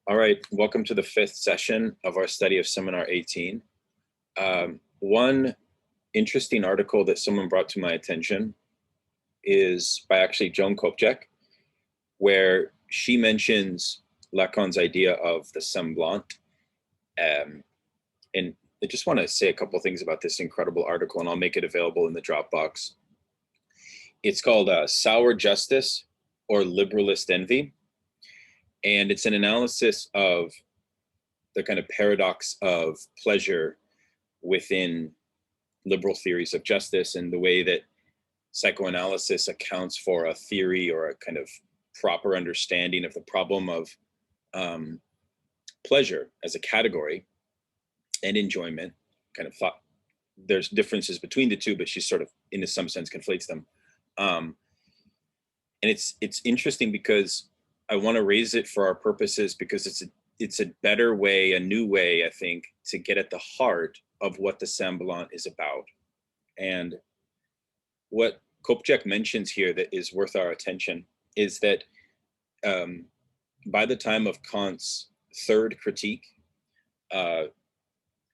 All right, welcome to the fifth session of our study of Seminar 18. One interesting article that someone brought to my attention is by actually Joan Kopczak, where she mentions Lacan's idea of the semblante. And I just want to say a couple things about this incredible article, and I'll make it available in the Dropbox. It's called Sour Justice or Liberalist Envy. And it's an analysis of the kind of paradox of pleasure within liberal theories of justice and the way that psychoanalysis accounts for a theory or a kind of proper understanding of the problem of pleasure as a category and enjoyment. Kind of thought there's differences between the two, but she sort of, in some sense, conflates them. And it's interesting because I want to raise it for our purposes because it's a better way, a new way, I think, to get at the heart of what the semblante is about. And what Kopczak mentions here that is worth our attention is that by the time of Kant's third critique,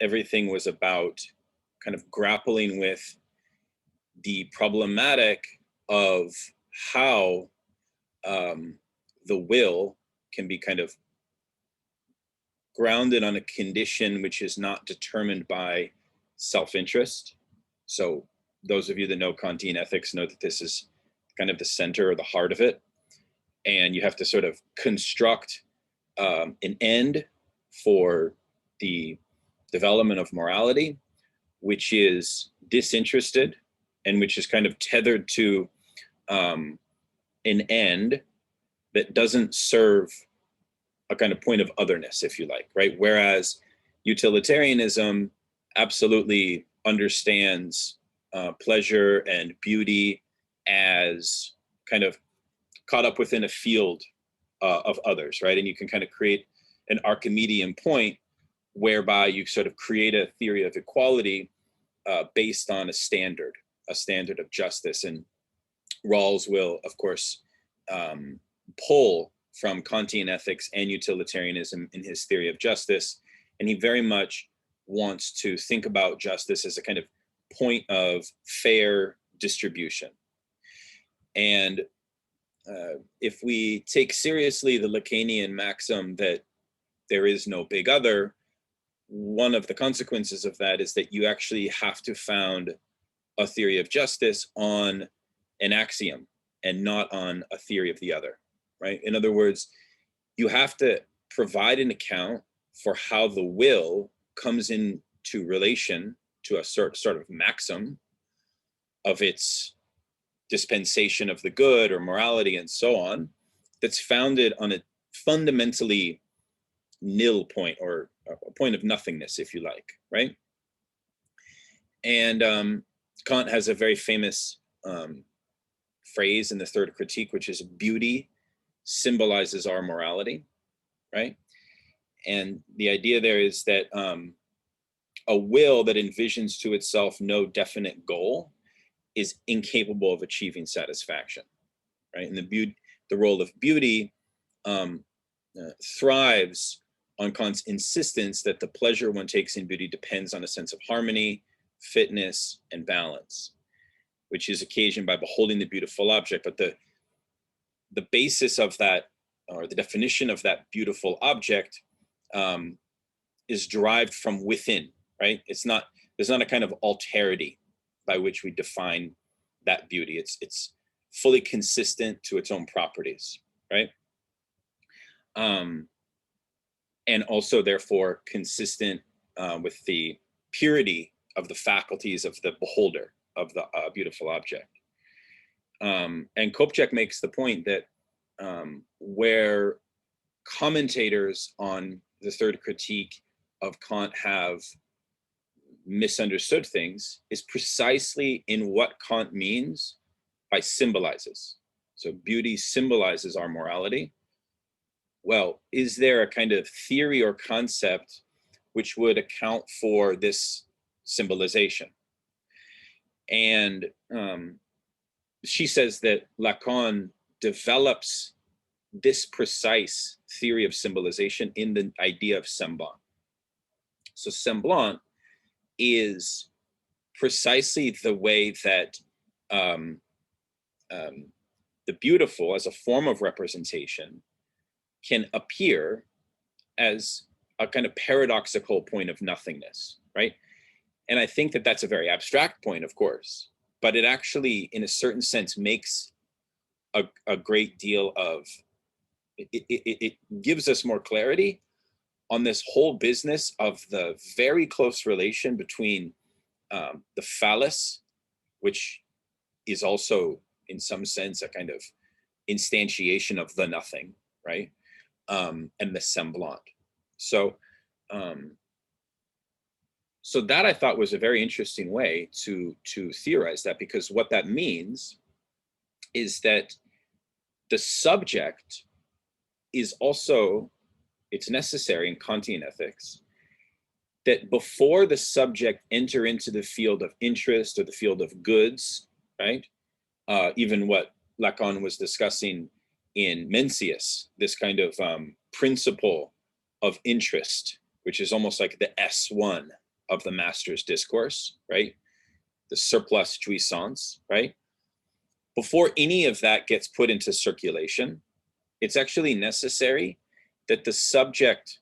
everything was about kind of grappling with the problematic of how the will can be kind of grounded on a condition which is not determined by self-interest. So those of you that know Kantian ethics know that this is kind of the center or the heart of it. And you have to sort of construct an end for the development of morality, which is disinterested and which is kind of tethered to an end that doesn't serve a kind of point of otherness, if you like, right? Whereas utilitarianism absolutely understands pleasure and beauty as kind of caught up within a field of others, right? And you can kind of create an Archimedean point whereby you sort of create a theory of equality based on a standard of justice. And Rawls will, of course, pull from Kantian ethics and utilitarianism in his theory of justice. And he very much wants to think about justice as a kind of point of fair distribution. And if we take seriously the Lacanian maxim that there is no big other, one of the consequences of that is that you actually have to found a theory of justice on an axiom and not on a theory of the other, right? In other words, you have to provide an account for how the will comes into relation to a sort of maxim of its dispensation of the good or morality and so on, that's founded on a fundamentally nil point or a point of nothingness, if you like, right? And Kant has a very famous phrase in the third critique, which is beauty symbolizes our morality, right? And the idea there is that a will that envisions to itself no definite goal is incapable of achieving satisfaction, right? And the role of beauty thrives on Kant's insistence that the pleasure one takes in beauty depends on a sense of harmony, fitness, and balance, which is occasioned by beholding the beautiful object. But the basis of that, or the definition of that beautiful object, is derived from within, right? There's not a kind of alterity by which we define that beauty. It's fully consistent to its own properties, right? And also, therefore, consistent with the purity of the faculties of the beholder of the beautiful object. And Kopczak makes the point that where commentators on the third critique of Kant have misunderstood things is precisely in what Kant means by symbolizes. So beauty symbolizes our morality. Well, is there a kind of theory or concept which would account for this symbolization? And she says that Lacan develops this precise theory of symbolization in the idea of semblance. So semblance is precisely the way that the beautiful as a form of representation can appear as a kind of paradoxical point of nothingness, right? And I think that that's a very abstract point, of course, but it actually, in a certain sense, makes a great deal of, it gives us more clarity on this whole business of the very close relation between the phallus, which is also, in some sense, a kind of instantiation of the nothing, right? And the semblant. So, so that I thought was a very interesting way to theorize that, because what that means is that the subject is also, it's necessary in Kantian ethics that before the subject enter into the field of interest or the field of goods, right? Even what Lacan was discussing in Mencius, this kind of principle of interest, which is almost like the S1 of the master's discourse, right? The surplus jouissance, right? Before any of that gets put into circulation, it's actually necessary that the subject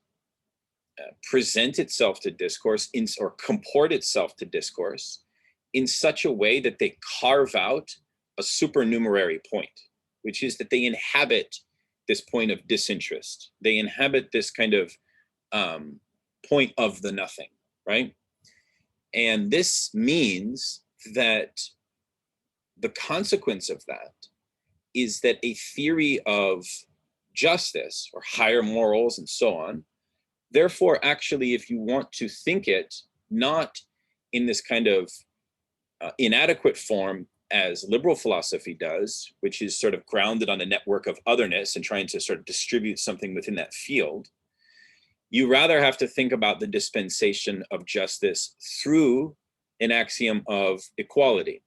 present itself to discourse or comport itself to discourse in such a way that they carve out a supernumerary point, which is that they inhabit this point of disinterest. They inhabit this kind of point of the nothing, right? And this means that the consequence of that is that a theory of justice or higher morals and so on, therefore, actually, if you want to think it not in this kind of inadequate form as liberal philosophy does, which is sort of grounded on a network of otherness and trying to sort of distribute something within that field, you rather have to think about the dispensation of justice through an axiom of equality.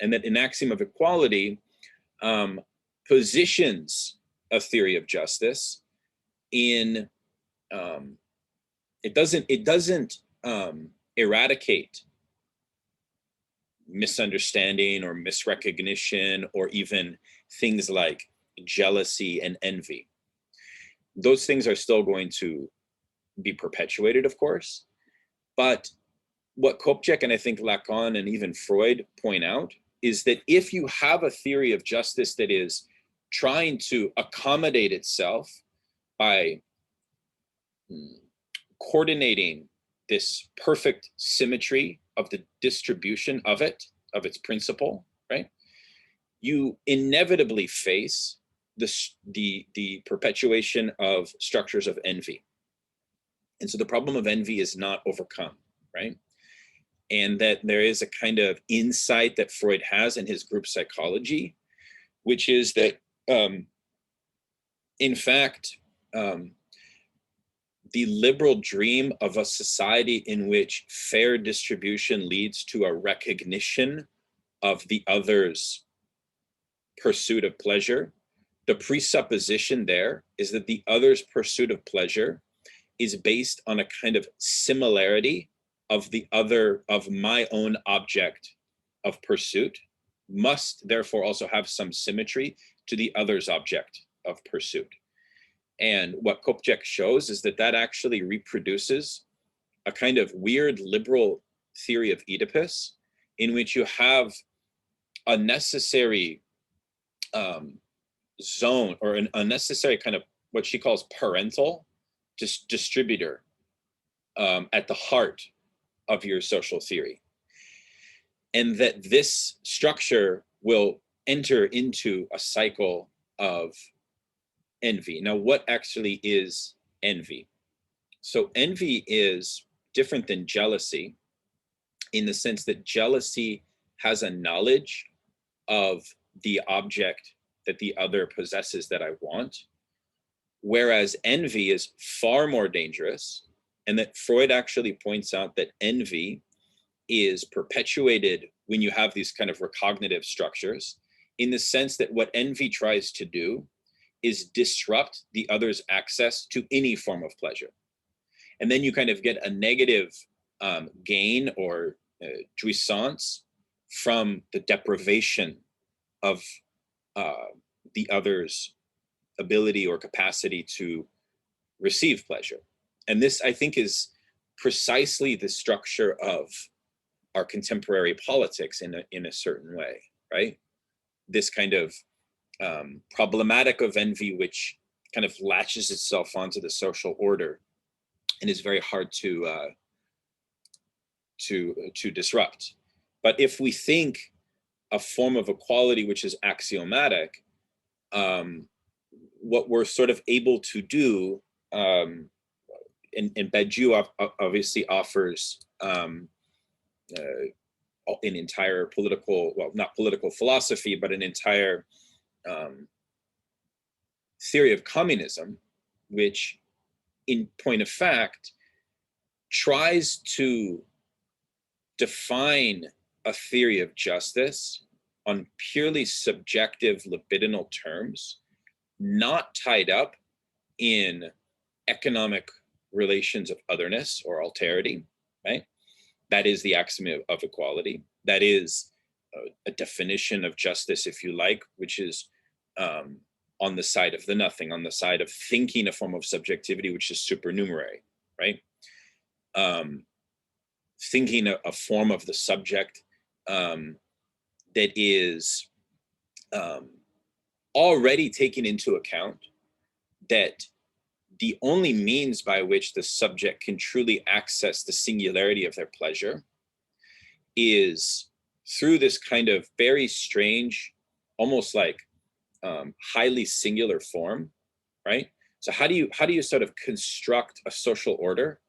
And that an axiom of equality positions a theory of justice in, it doesn't eradicate misunderstanding or misrecognition or even things like jealousy and envy. Those things are still going to be perpetuated, of course. But what Kopček and I think Lacan and even Freud point out is that if you have a theory of justice that is trying to accommodate itself by coordinating this perfect symmetry of the distribution of its principle, right? You inevitably face the perpetuation of structures of envy. And so the problem of envy is not overcome, right? And that there is a kind of insight that Freud has in his group psychology, which is that, in fact, the liberal dream of a society in which fair distribution leads to a recognition of the other's pursuit of pleasure, the presupposition there is that the other's pursuit of pleasure is based on a kind of similarity of the other, of my own object of pursuit, must therefore also have some symmetry to the other's object of pursuit. And what Kopček shows is that that actually reproduces a kind of weird liberal theory of Oedipus, in which you have a necessary zone or an unnecessary kind of what she calls parental distributor at the heart of your social theory. And that this structure will enter into a cycle of envy. Now, what actually is envy? So envy is different than jealousy in the sense that jealousy has a knowledge of the object that the other possesses that I want, whereas envy is far more dangerous, and that Freud actually points out that envy is perpetuated when you have these kind of recognitive structures, in the sense that what envy tries to do is disrupt the other's access to any form of pleasure. And then you kind of get a negative gain or jouissance from the deprivation of the other's ability or capacity to receive pleasure. And this, I think, is precisely the structure of our contemporary politics in a certain way, right? This kind of problematic of envy, which kind of latches itself onto the social order and is very hard to disrupt. But if we think a form of equality which is axiomatic, what we're sort of able to do, and Badiou obviously offers an entire political, well, not political philosophy, but an entire theory of communism, which in point of fact tries to define a theory of justice on purely subjective libidinal terms, not tied up in economic relations of otherness or alterity, right? That is the axiom of equality. That is a definition of justice, if you like, which is on the side of the nothing, on the side of thinking a form of subjectivity, which is supernumerary, right? Thinking a form of the subject that is already taking into account that the only means by which the subject can truly access the singularity of their pleasure is through this kind of very strange, almost like highly singular form, right? So how do you sort of construct a social order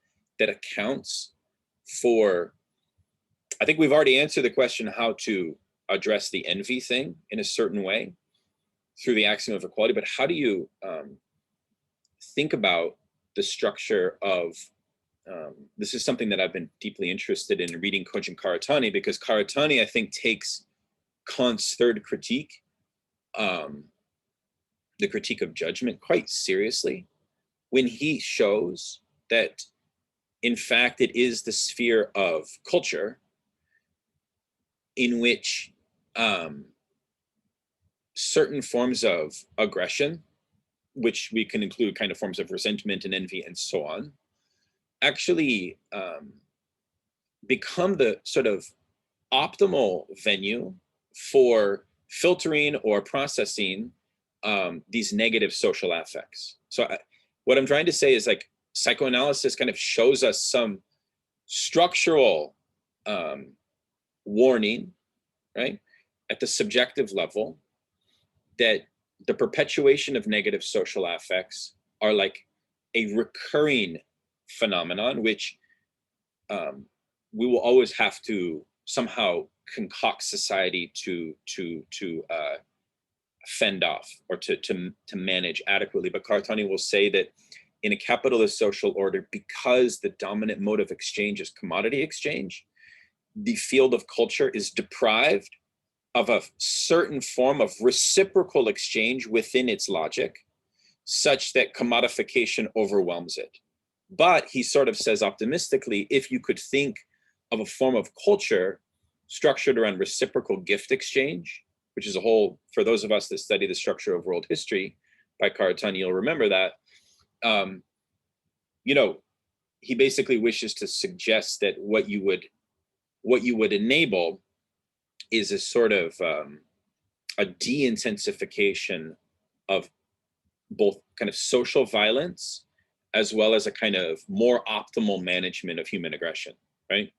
that accounts for, I think we've already answered the question how to address the envy thing in a certain way through the axiom of equality, but how do you think about the structure of, this is something that I've been deeply interested in reading Kojin Karatani, because Karatani, I think, takes Kant's third critique, the critique of judgment, quite seriously, when he shows that, in fact, it is the sphere of culture in which certain forms of aggression, which we can include kind of forms of resentment and envy and so on, actually become the sort of optimal venue for filtering or processing these negative social affects. So what I'm trying to say is, like, psychoanalysis kind of shows us some structural warning, right, at the subjective level, that the perpetuation of negative social affects are like a recurring phenomenon, which we will always have to somehow concoct society to fend off or to manage adequately. But Karatani will say that in a capitalist social order, because the dominant mode of exchange is commodity exchange, the field of culture is deprived of a certain form of reciprocal exchange within its logic, such that commodification overwhelms it. But he sort of says optimistically, if you could think of a form of culture structured around reciprocal gift exchange, which is a whole, for those of us that study the structure of world history by Karatani, you'll remember that, he basically wishes to suggest that what you would enable is a sort of a de-intensification of both kind of social violence as well as a kind of more optimal management of human aggression, right?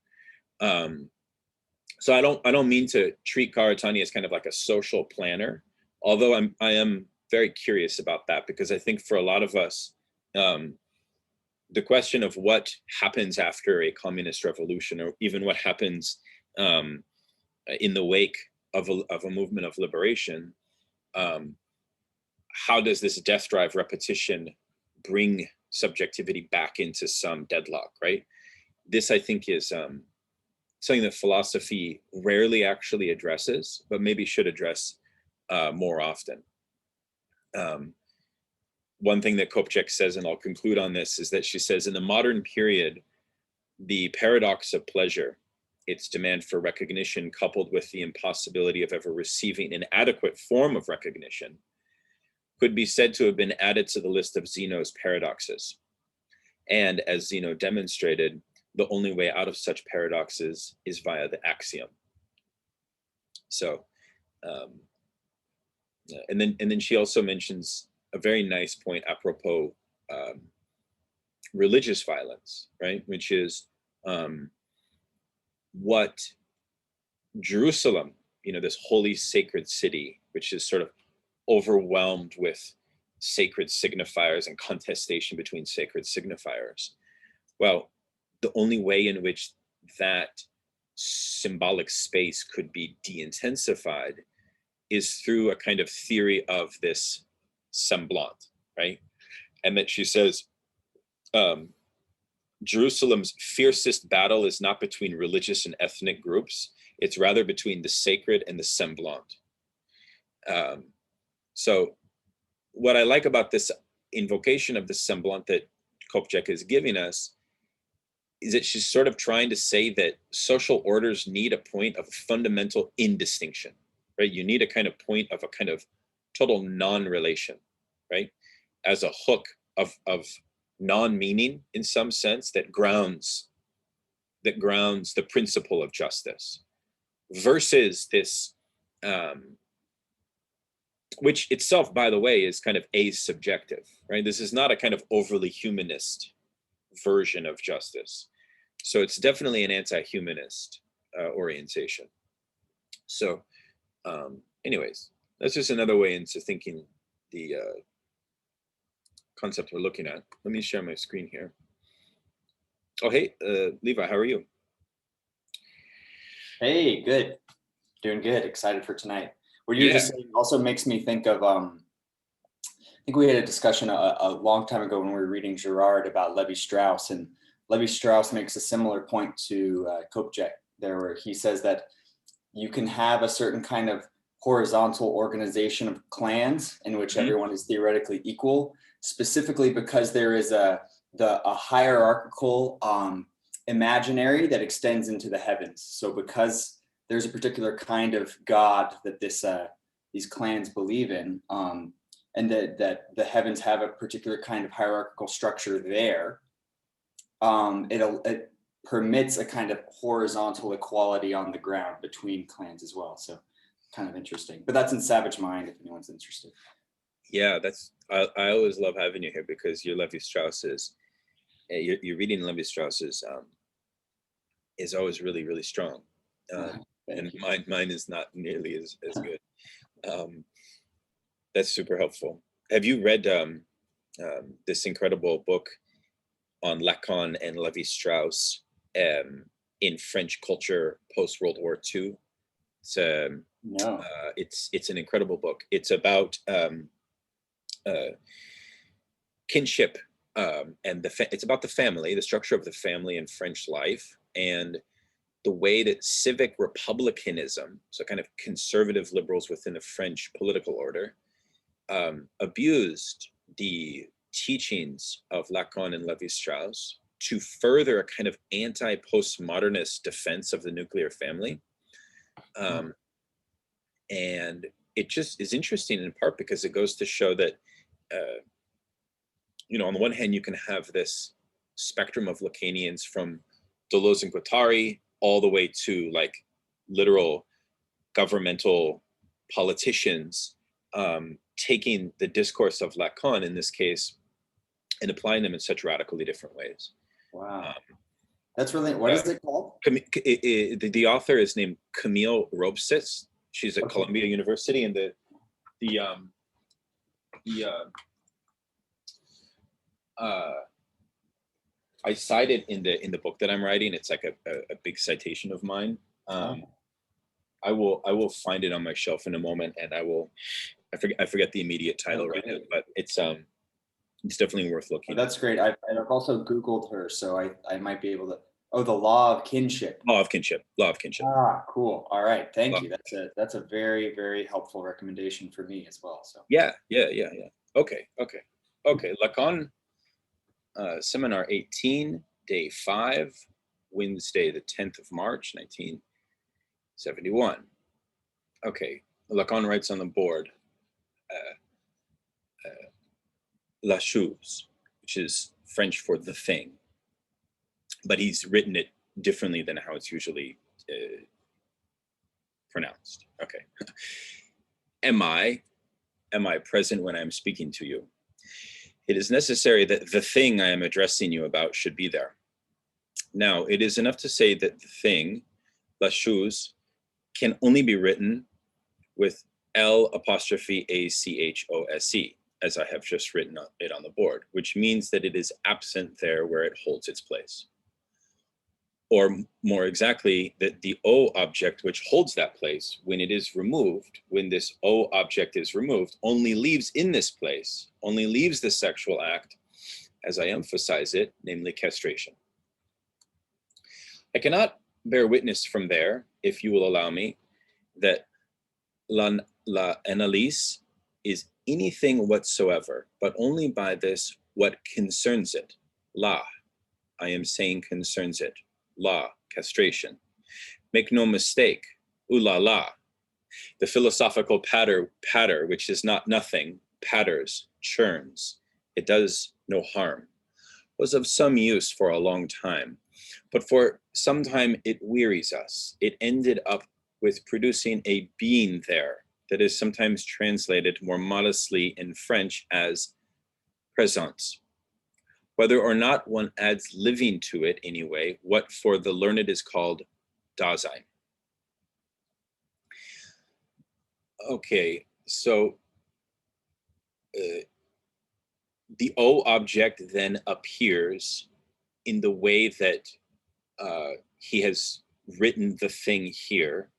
So I don't mean to treat Karatani as kind of like a social planner, although I am very curious about that, because I think for a lot of us, the question of what happens after a communist revolution, or even what happens in the wake of a movement of liberation, how does this death drive repetition bring subjectivity back into some deadlock, right? This, I think, is something that philosophy rarely actually addresses, but maybe should address more often. one thing that Kopchak says, and I'll conclude on this, is that she says in the modern period, the paradox of pleasure, its demand for recognition coupled with the impossibility of ever receiving an adequate form of recognition, could be said to have been added to the list of Zeno's paradoxes. And as Zeno demonstrated, the only way out of such paradoxes is via the axiom. So, and then she also mentions a very nice point apropos religious violence, right? Which is what Jerusalem, this holy sacred city, which is sort of overwhelmed with sacred signifiers and contestation between sacred signifiers. Well, the only way in which that symbolic space could be de-intensified is through a kind of theory of this semblance, right? And that she says, Jerusalem's fiercest battle is not between religious and ethnic groups, it's rather between the sacred and the semblant. So what I like about this invocation of the semblant that Kopchak is giving us is that she's sort of trying to say that social orders need a point of fundamental indistinction, right? You need a kind of point of a kind of total non-relation, right? As a hook of non-meaning in some sense that grounds the principle of justice versus this, which itself, by the way, is kind of asubjective, right? This is not a kind of overly humanist version of justice. So it's definitely an anti-humanist orientation. So anyways, that's just another way into thinking the concept we're looking at. Let me share my screen here. Oh, hey, Levi, how are you? Hey, good. Doing good. Excited for tonight. What you were just saying also makes me think of, I think we had a discussion a long time ago when we were reading Girard about Levi-Strauss, and Levi-Strauss makes a similar point to Kopchak there, where he says that you can have a certain kind of horizontal organization of clans in which everyone is theoretically equal, specifically because there is a hierarchical imaginary that extends into the heavens. So because there's a particular kind of God that these clans believe in, and that the heavens have a particular kind of hierarchical structure there, it permits a kind of horizontal equality on the ground between clans as well. So kind of interesting, but that's in Savage Mind if anyone's interested. Yeah, I always love having you here because your Levi-Strauss's, your reading Levi-Strauss's is always really, really strong. And mine is not nearly as good. That's super helpful. Have you read this incredible book on Lacan and Levi-Strauss in French culture post World War II? No. It's an incredible book. It's about kinship and it's about the family, the structure of the family in French life, and the way that civic republicanism, so kind of conservative liberals within the French political order, abused the teachings of Lacan and Levi-Strauss to further a kind of anti-postmodernist defense of the nuclear family. And it just is interesting in part because it goes to show that, on the one hand, you can have this spectrum of Lacanians from Deleuze and Guattari all the way to like literal governmental politicians taking the discourse of Lacan in this case and applying them in such radically different ways. Wow. That's really, what is it called? The author is named Camille Robsitz. She's at Columbia University, and I cited in the book that I'm writing. It's like a big citation of mine. I will find it on my shelf in a moment, and I forget the immediate title right now, but it's definitely worth looking. Oh, that's great. I've also Googled her, so I might be able to. Oh, the Law of Kinship. Law of Kinship. Ah, cool. All right, thank you. That's a very, very helpful recommendation for me as well. So yeah. Okay. Okay, Lacan, Seminar 18, day 5, Wednesday, the 10th of March, 1971. Okay, Lacan writes on the board, la chose, which is French for the thing, but he's written it differently than how it's usually pronounced. Okay. Am I present when I'm speaking to you? It is necessary that the thing I am addressing you about should be there. Now, it is enough to say that the thing, la chose, can only be written with L'Achose, as I have just written it on the board, which means that it is absent there where it holds its place. Or more exactly, that the O object which holds that place, when it is removed, when this O object is removed, only leaves in this place, only leaves the sexual act, as I emphasize it, namely castration. I cannot bear witness from there, if you will allow me, that la analyse is anything whatsoever, but only by this what concerns it. La, I am saying concerns it. La, castration. Make no mistake, ooh la la. The philosophical patter, which is not nothing, patters, churns. It does no harm. Was of some use for a long time, but for some time it wearies us. It ended up with producing a being there that is sometimes translated more modestly in French as présence. Whether or not one adds living to it anyway, what for the learned is called Dasein. Okay, so the O object then appears in the way that he has written the thing here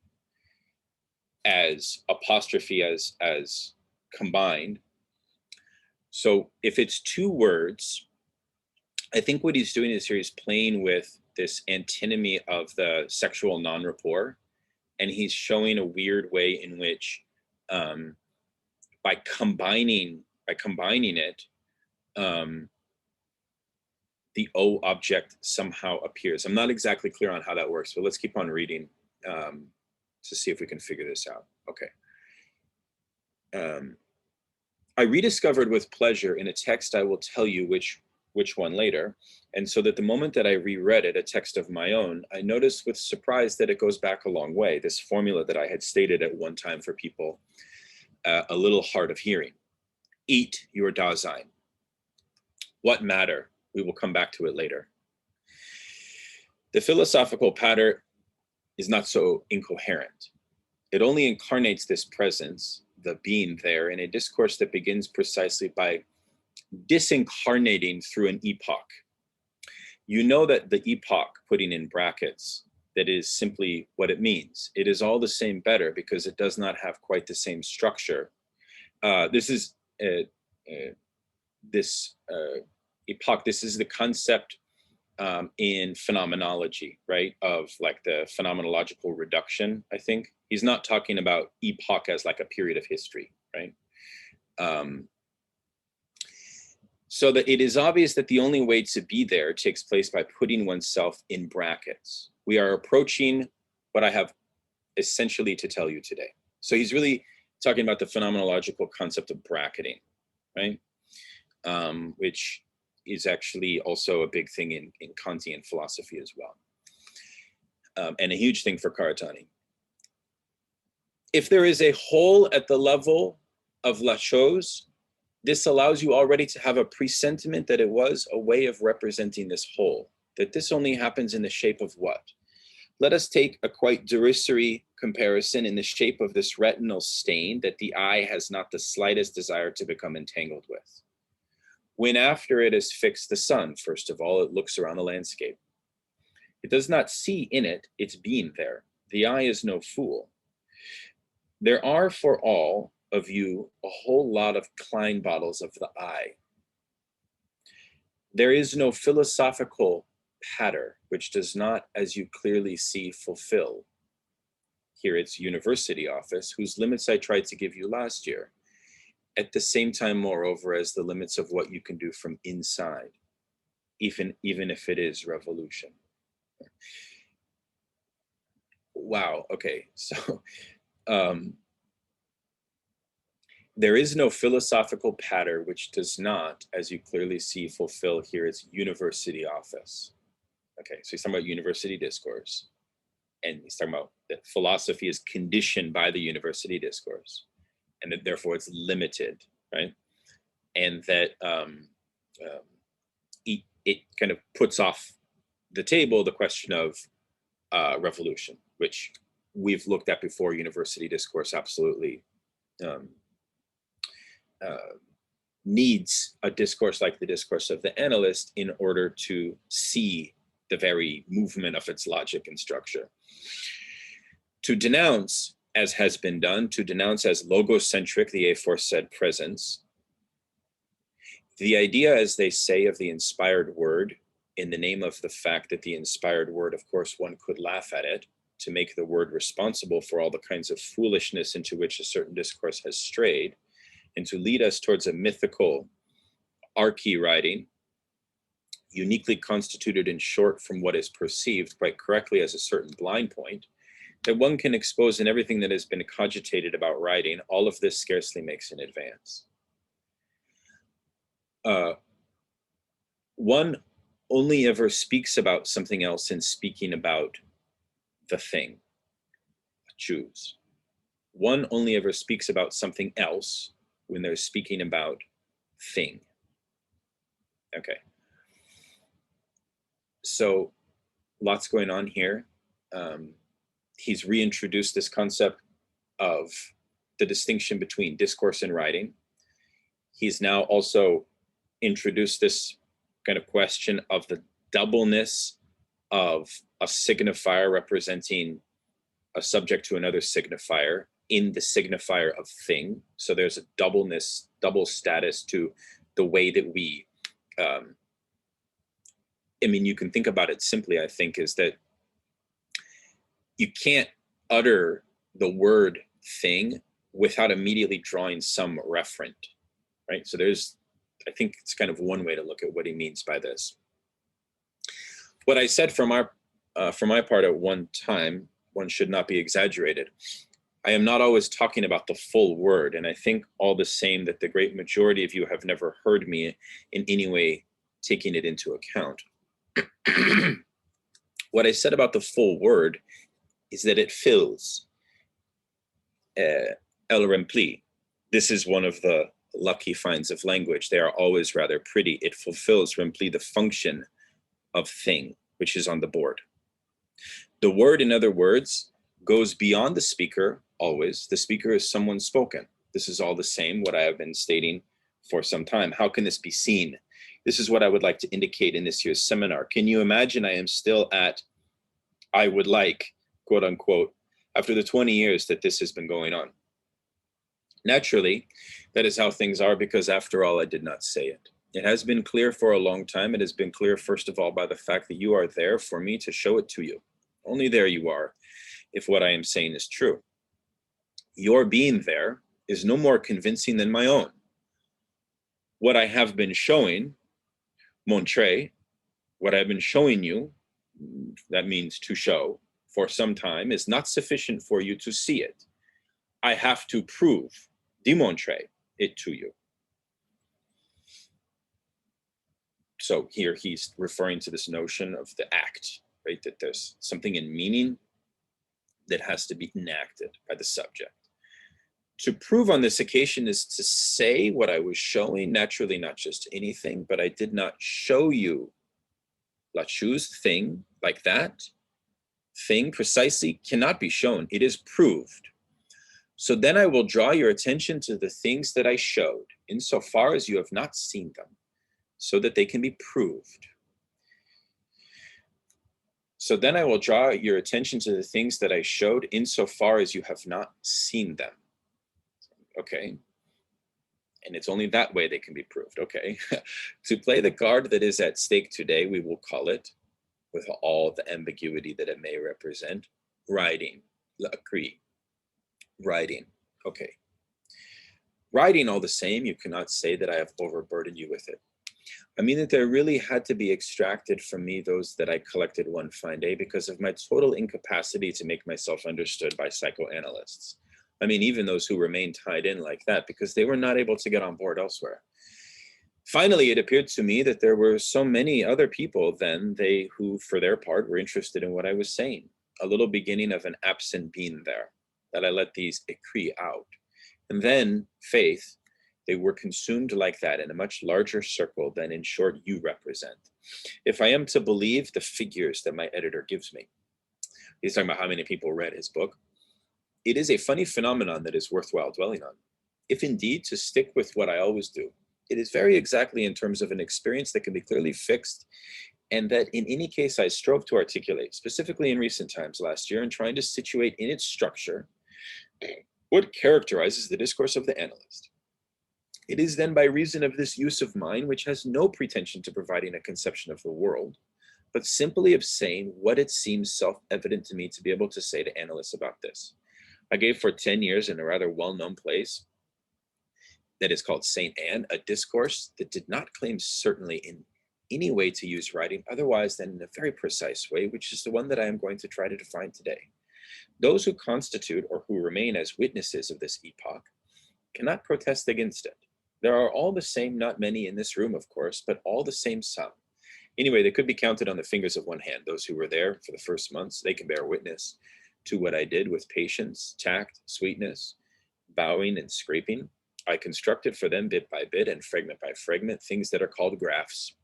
as apostrophe, as combined. So if it's two words, I think what he's doing is here he's playing with this antinomy of the sexual non-rapport, and he's showing a weird way in which by combining it, the O object somehow appears. I'm not exactly clear on how that works, but let's keep on reading to see if we can figure this out. Okay. I rediscovered with pleasure in a text I will tell you which one later, and so that the moment that I reread it, a text of my own, I noticed with surprise that it goes back a long way, this formula that I had stated at one time for people a little hard of hearing. Eat your Dasein. What matter? We will come back to it later. The philosophical pattern is not so incoherent. It only incarnates this presence, the being there, in a discourse that begins precisely by disincarnating through an epoch. You know that the epoch, putting in brackets, that is simply what it means. It is all the same better because it does not have quite the same structure. This is epoch. This is the concept in phenomenology, right? Of like the phenomenological reduction, I think. He's not talking about epoch as like a period of history, right? So that it is obvious that the only way to be there takes place by putting oneself in brackets. We are approaching what I have essentially to tell you today. So he's really talking about the phenomenological concept of bracketing, right? Which is actually also a big thing in Kantian philosophy as well. And a huge thing for Karatani. If there is a hole at the level of la chose, this allows you already to have a presentiment that it was a way of representing this whole, that this only happens in the shape of what? Let us take a quite derisory comparison in the shape of this retinal stain that the eye has not the slightest desire to become entangled with. When after it has fixed the sun, first of all, it looks around the landscape. It does not see in it its being there. The eye is no fool. There are for all of you a whole lot of Klein bottles of the eye. There is no philosophical pattern which does not, as you clearly see, fulfill. Here it's university office, whose limits I tried to give you last year. at the same time, moreover, as the limits of what you can do from inside, even if it is revolution. Wow, okay, so there is no philosophical pattern which does not, as you clearly see, fulfill here its university office. Okay, so he's talking about university discourse, and he's talking about that philosophy is conditioned by the university discourse, and that therefore it's limited, right? And that it kind of puts off the table the question of revolution, which we've looked at before. University discourse absolutely needs a discourse like the discourse of the analyst in order to see the very movement of its logic and structure. To denounce, as has been done, to denounce as logocentric the aforesaid presence, the idea, as they say, of the inspired word, in the name of the fact that the inspired word, of course, one could laugh at it, to make the word responsible for all the kinds of foolishness into which a certain discourse has strayed, and to lead us towards a mythical archy writing, uniquely constituted in short from what is perceived quite correctly as a certain blind point, that one can expose in everything that has been cogitated about writing, all of this scarcely makes an advance. One only ever speaks about something else in speaking about the thing, choose. One only ever speaks about something else when they're speaking about thing. Okay. So lots going on here. He's reintroduced this concept of the distinction between discourse and writing. He's now also introduced this kind of question of the doubleness of a signifier representing a subject to another signifier in the signifier of thing. So there's a doubleness, double status to the way that we, I mean, you can think about it simply, I think, is that you can't utter the word thing without immediately drawing some referent, right? So there's, I think it's kind of one way to look at what he means by this. What I said for my part at one time, one should not be exaggerated. I am not always talking about the full word, and I think all the same that the great majority of you have never heard me in any way taking it into account. What I said about the full word is that it fills, elle remplit. This is one of the lucky finds of language. They are always rather pretty. It fulfills, remplit, the function of thing, which is on the board. The word, in other words, goes beyond the speaker always. The speaker is someone spoken. This is all the same, what I have been stating for some time. How can this be seen? This is what I would like to indicate in this year's seminar. Can you imagine I am still at, I would like, quote unquote, after the 20 years that this has been going on? Naturally, that is how things are, because after all, I did not say it. It has been clear for a long time. It has been clear, first of all, by the fact that you are there for me to show it to you. Only there you are, if what I am saying is true. Your being there is no more convincing than my own. What I have been showing, montrer, what I've been showing you, that means to show, for some time, is not sufficient for you to see it. I have to prove, démontrer it to you. So here he's referring to this notion of the act, right? That there's something in meaning that has to be enacted by the subject. To prove on this occasion is to say what I was showing, naturally not just anything, but I did not show you la chose, thing, like that. Thing precisely cannot be shown, it is proved. So then I will draw your attention to the things that I showed, insofar as you have not seen them, so that they can be proved. So then I will draw your attention to the things that I showed, insofar as you have not seen them. Okay. And it's only that way they can be proved. Okay. To play the card that is at stake today, we will call it, with all the ambiguity that it may represent, writing, l'écrit, writing. Okay. Writing, all the same, you cannot say that I have overburdened you with it. I mean that there really had to be extracted from me those that I collected one fine day because of my total incapacity to make myself understood by psychoanalysts. I mean, even those who remain tied in like that because they were not able to get on board elsewhere. Finally, it appeared to me that there were so many other people than they who, for their part, were interested in what I was saying. A little beginning of an absent being there, that I let these écrits out. And then, faith, they were consumed like that in a much larger circle than, in short, you represent. If I am to believe the figures that my editor gives me, he's talking about how many people read his book. It is a funny phenomenon that is worthwhile dwelling on. If indeed to stick with what I always do, it is very exactly in terms of an experience that can be clearly fixed, and that in any case I strove to articulate, specifically in recent times last year, in trying to situate in its structure what characterizes the discourse of the analyst. It is then by reason of this use of mine, which has no pretension to providing a conception of the world, but simply of saying what it seems self-evident to me to be able to say to analysts about this. I gave for 10 years in a rather well-known place that is called St. Anne, a discourse that did not claim certainly in any way to use writing otherwise than in a very precise way, which is the one that I am going to try to define today. Those who constitute or who remain as witnesses of this epoch cannot protest against it. There are all the same, not many in this room, of course, but all the same some. Anyway, they could be counted on the fingers of one hand. Those who were there for the first months, they can bear witness to what I did with patience, tact, sweetness, bowing and scraping. I constructed for them bit by bit and fragment by fragment things that are called graphs.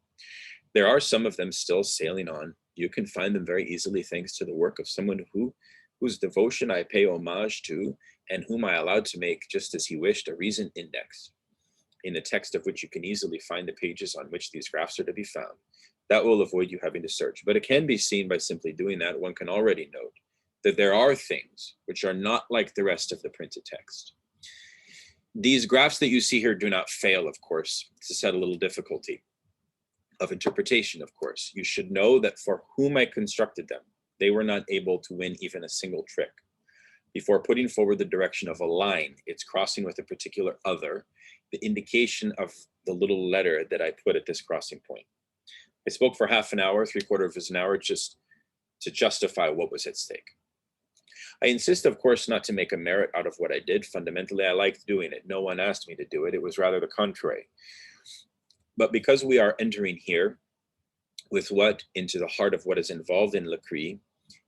There are some of them still sailing on. You can find them very easily thanks to the work of someone whose devotion I pay homage to and whom I allowed to make, just as he wished, a reason index, in the text of which you can easily find the pages on which these graphs are to be found. That will avoid you having to search, but it can be seen by simply doing that. One can already note that there are things which are not like the rest of the printed text. These graphs that you see here do not fail, of course, to set a little difficulty of interpretation, of course. You should know that for whom I constructed them, they were not able to win even a single trick. Before putting forward the direction of a line, its crossing with a particular other, the indication of the little letter that I put at this crossing point. I spoke for half an hour, 3/4 of an hour, just to justify what was at stake. I insist, of course, not to make a merit out of what I did. Fundamentally, I liked doing it. No one asked me to do it. It was rather the contrary. But because we are entering here with what into the heart of what is involved in l'écrit,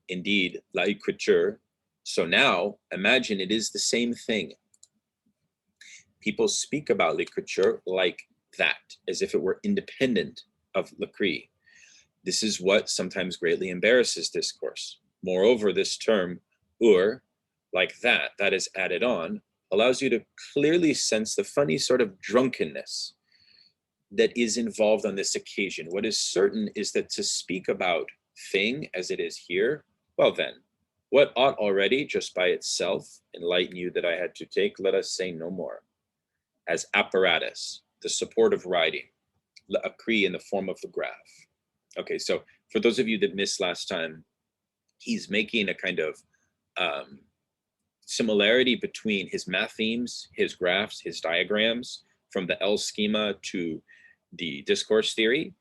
indeed, l'écriture, so now imagine it is the same thing. People speak about l'écriture like that, as if it were independent of l'écrit. This is what sometimes greatly embarrasses discourse. Moreover, this term, like that is added on, allows you to clearly sense the funny sort of drunkenness that is involved on this occasion. What is certain is that to speak about thing as it is here, well then, what ought already, just by itself, enlighten you that I had to take, let us say no more. As apparatus, the support of writing, l'écrit in the form of the graph. Okay, so for those of you that missed last time, he's making a kind of similarity between his math themes, his graphs, his diagrams, from the L schema to the discourse theory,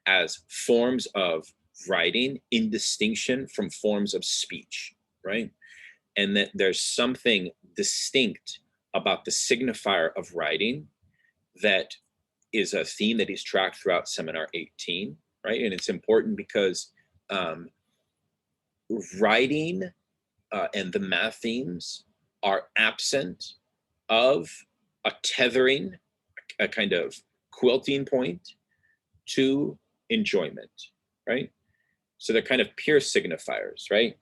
as forms of writing in distinction from forms of speech, right? And that there's something distinct about the signifier of writing that is a theme that he's tracked throughout Seminar 18, right? And it's important because writing and the math themes are absent of a tethering, a kind of quilting point to enjoyment, right? So they're kind of pure signifiers, right?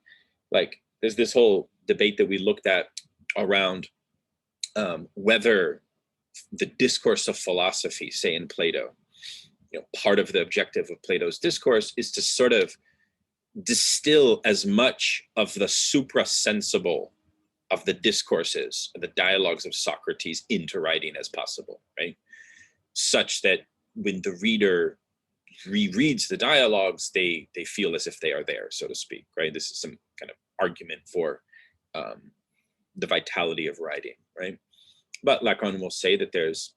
Like there's this whole debate that we looked at around whether the discourse of philosophy, say in Plato, part of the objective of Plato's discourse is to sort of distill as much of the suprasensible of the discourses, the dialogues of Socrates into writing as possible, right? Such that when the reader rereads the dialogues, they feel as if they are there, so to speak, right? This is some kind of argument for the vitality of writing, right? But Lacan will say that there's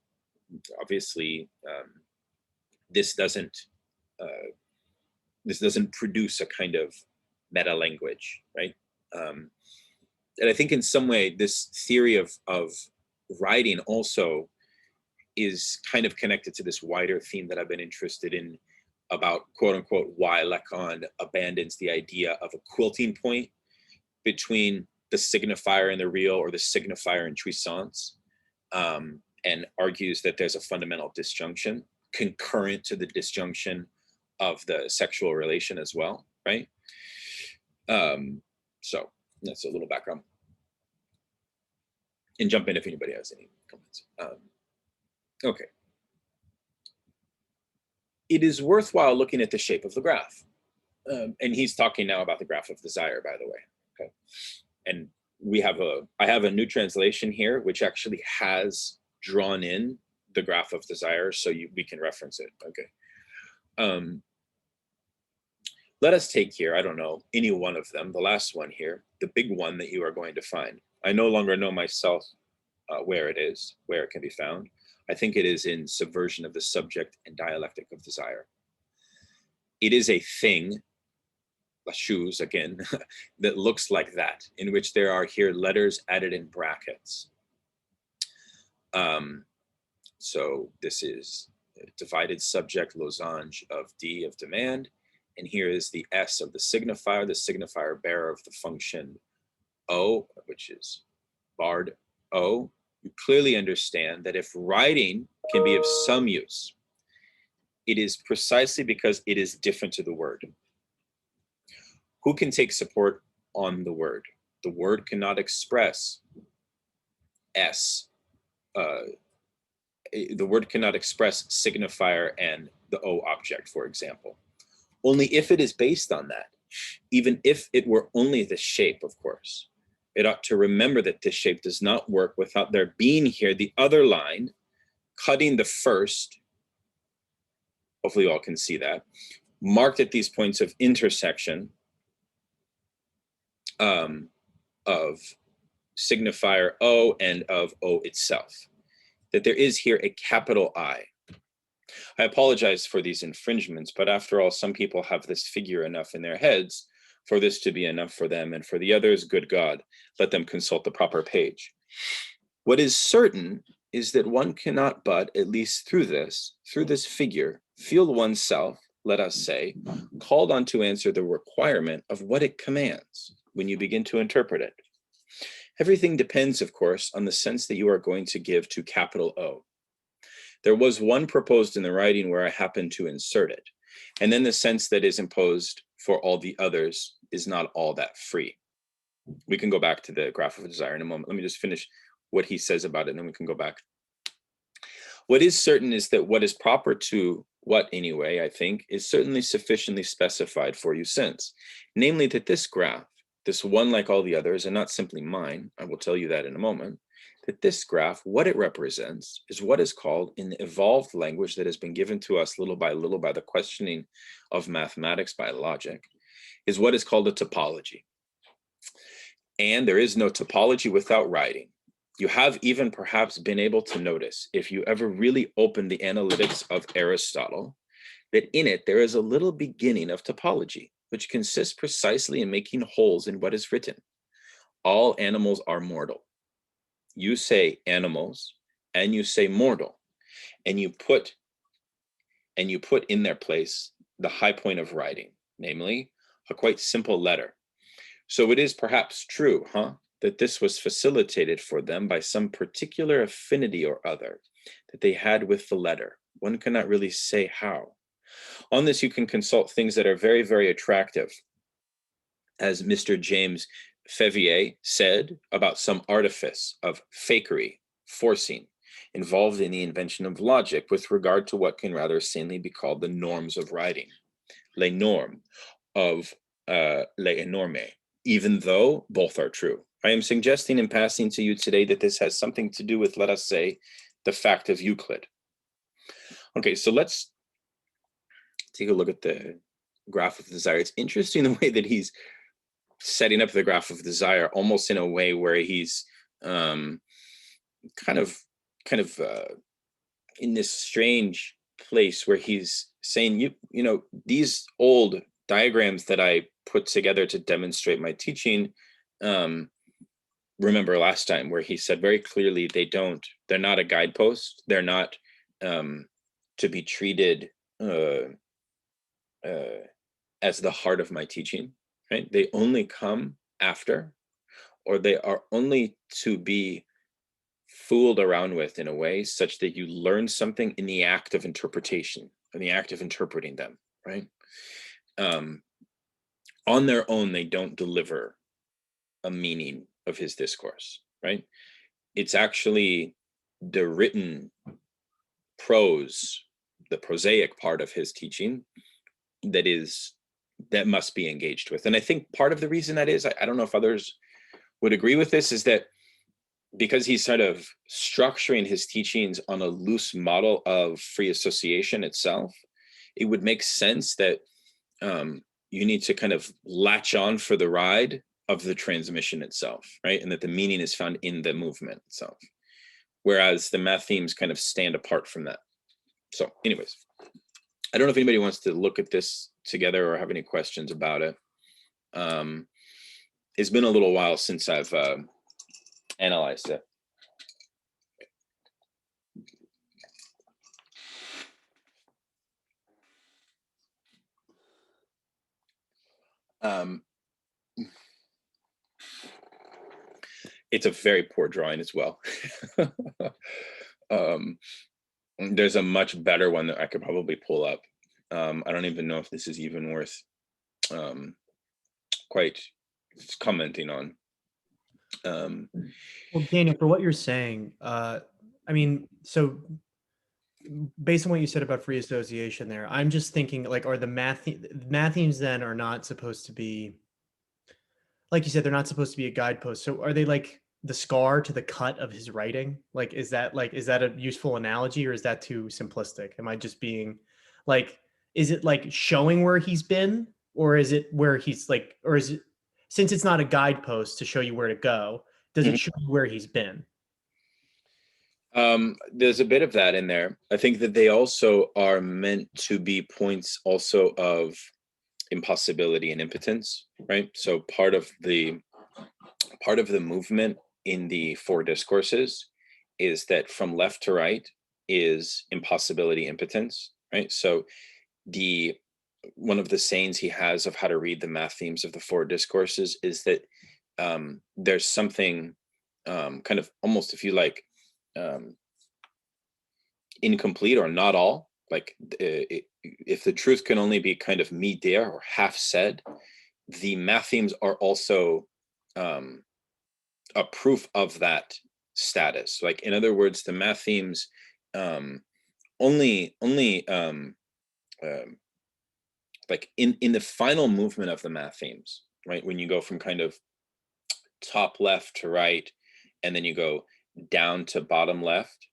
obviously this doesn't produce a kind of meta language, right? And I think in some way this theory of writing also is kind of connected to this wider theme that I've been interested in about, quote unquote, why Lacan abandons the idea of a quilting point between the signifier and the real, or the signifier and jouissance, and argues that there's a fundamental disjunction concurrent to the disjunction of the sexual relation as well, right? So that's a little background. And jump in if anybody has any comments. Okay. It is worthwhile looking at the shape of the graph. And he's talking now about the graph of desire, by the way. Okay. And I have a new translation here, which actually has drawn in the graph of desire, so we can reference it. Okay. Let us take here, I don't know, any one of them, the last one here, the big one that you are going to find. I no longer know myself where it is, where it can be found. I think it is in Subversion of the Subject and Dialectic of Desire. It is a thing, la chose again, that looks like that, in which there are here letters added in brackets. So this is a divided subject losange of D of demand, and here is the S of the signifier bearer of the function O, which is barred O. You clearly understand that if writing can be of some use, it is precisely because it is different to the word. Who can take support on the word? The word cannot express S. The word cannot express signifier and the O object, for example. Only if it is based on that, even if it were only the shape, of course. It ought to remember that this shape does not work without there being here the other line, cutting the first, hopefully you all can see that, marked at these points of intersection of signifier O and of O itself. That there is here a capital I. I apologize for these infringements, but after all, some people have this figure enough in their heads for this to be enough for them, and for the others, good God, let them consult the proper page. What is certain is that one cannot but, at least through this figure, feel oneself, let us say, called on to answer the requirement of what it commands when you begin to interpret it. Everything depends, of course, on the sense that you are going to give to capital O. There was one proposed in the writing where I happened to insert it, and then the sense that is imposed for all the others is not all that free. We can go back to the graph of desire in a moment. Let me just finish what he says about it, and then we can go back. What is certain is that what is proper to what, anyway, I think, is certainly sufficiently specified for you since, namely that this graph, this one like all the others, and not simply mine, I will tell you that in a moment, that this graph, what it represents, is what is called, in the evolved language that has been given to us little by the questioning of mathematics by logic, is what is called a topology. And there is no topology without writing. You have even perhaps been able to notice, if you ever really open the Analytics of Aristotle, that in it there is a little beginning of topology, which consists precisely in making holes in what is written. All animals are mortal. You say animals, and you say mortal, and you put in their place the high point of writing, namely a quite simple letter. So it is perhaps true, that this was facilitated for them by some particular affinity or other that they had with the letter. One cannot really say how. On this, you can consult things that are very, very attractive. As Mr. James Favier said about some artifice of fakery, forcing, involved in the invention of logic with regard to what can rather sanely be called the norms of writing, les normes of les énormes, even though both are true. I am suggesting in passing to you today that this has something to do with, let us say, the fact of Euclid. Okay, so let's take a look at the graph of desire. It's interesting the way that he's setting up the graph of desire, almost in a way where he's kind of in this strange place where he's saying, you know, these old diagrams that I put together to demonstrate my teaching, remember last time where he said very clearly they're not a guidepost, they're not to be treated as the heart of my teaching, right? They only come after, or they are only to be fooled around with in a way such that you learn something in the act of interpretation, in the act of interpreting them, right? On their own, they don't deliver a meaning of his discourse, right? It's actually the written prose, the prosaic part of his teaching that must be engaged with. And I think part of the reason that is, I don't know if others would agree with this, is that because he's sort of structuring his teachings on a loose model of free association itself, it would make sense that you need to kind of latch on for the ride of the transmission itself, right? And that the meaning is found in the movement itself. Whereas the math themes kind of stand apart from that. So anyways, I don't know if anybody wants to look at this together or have any questions about it. It's been a little while since I've analyzed it. It's a very poor drawing as well. There's a much better one that I could probably pull up. I don't even know if this is even worth quite commenting on. Well, Daniel, for what you're saying, I mean, so based on what you said about free association there, I'm just thinking, like, are the math themes then are not supposed to be, like you said, they're not supposed to be a guidepost. So are they like the scar to the cut of his writing? Like, is that a useful analogy, or is that too simplistic? Am I just being like, is it like showing where he's been, or is it where he's like, or is it, since it's not a guidepost to show you where to go, does it show you where he's been? There's a bit of that in there. I think that they also are meant to be points also of impossibility and impotence, right? So part of the movement in the four discourses is that from left to right is impossibility, impotence, right? So one of the sayings he has of how to read the math themes of the four discourses is that there's something kind of almost, if you like, incomplete or not all, like if the truth can only be kind of mi-dir or half said, the math themes are also a proof of that status. Like, in other words, the math themes only like in the final movement of the math themes, right? When you go from kind of top left to right, and then you go down to bottom left,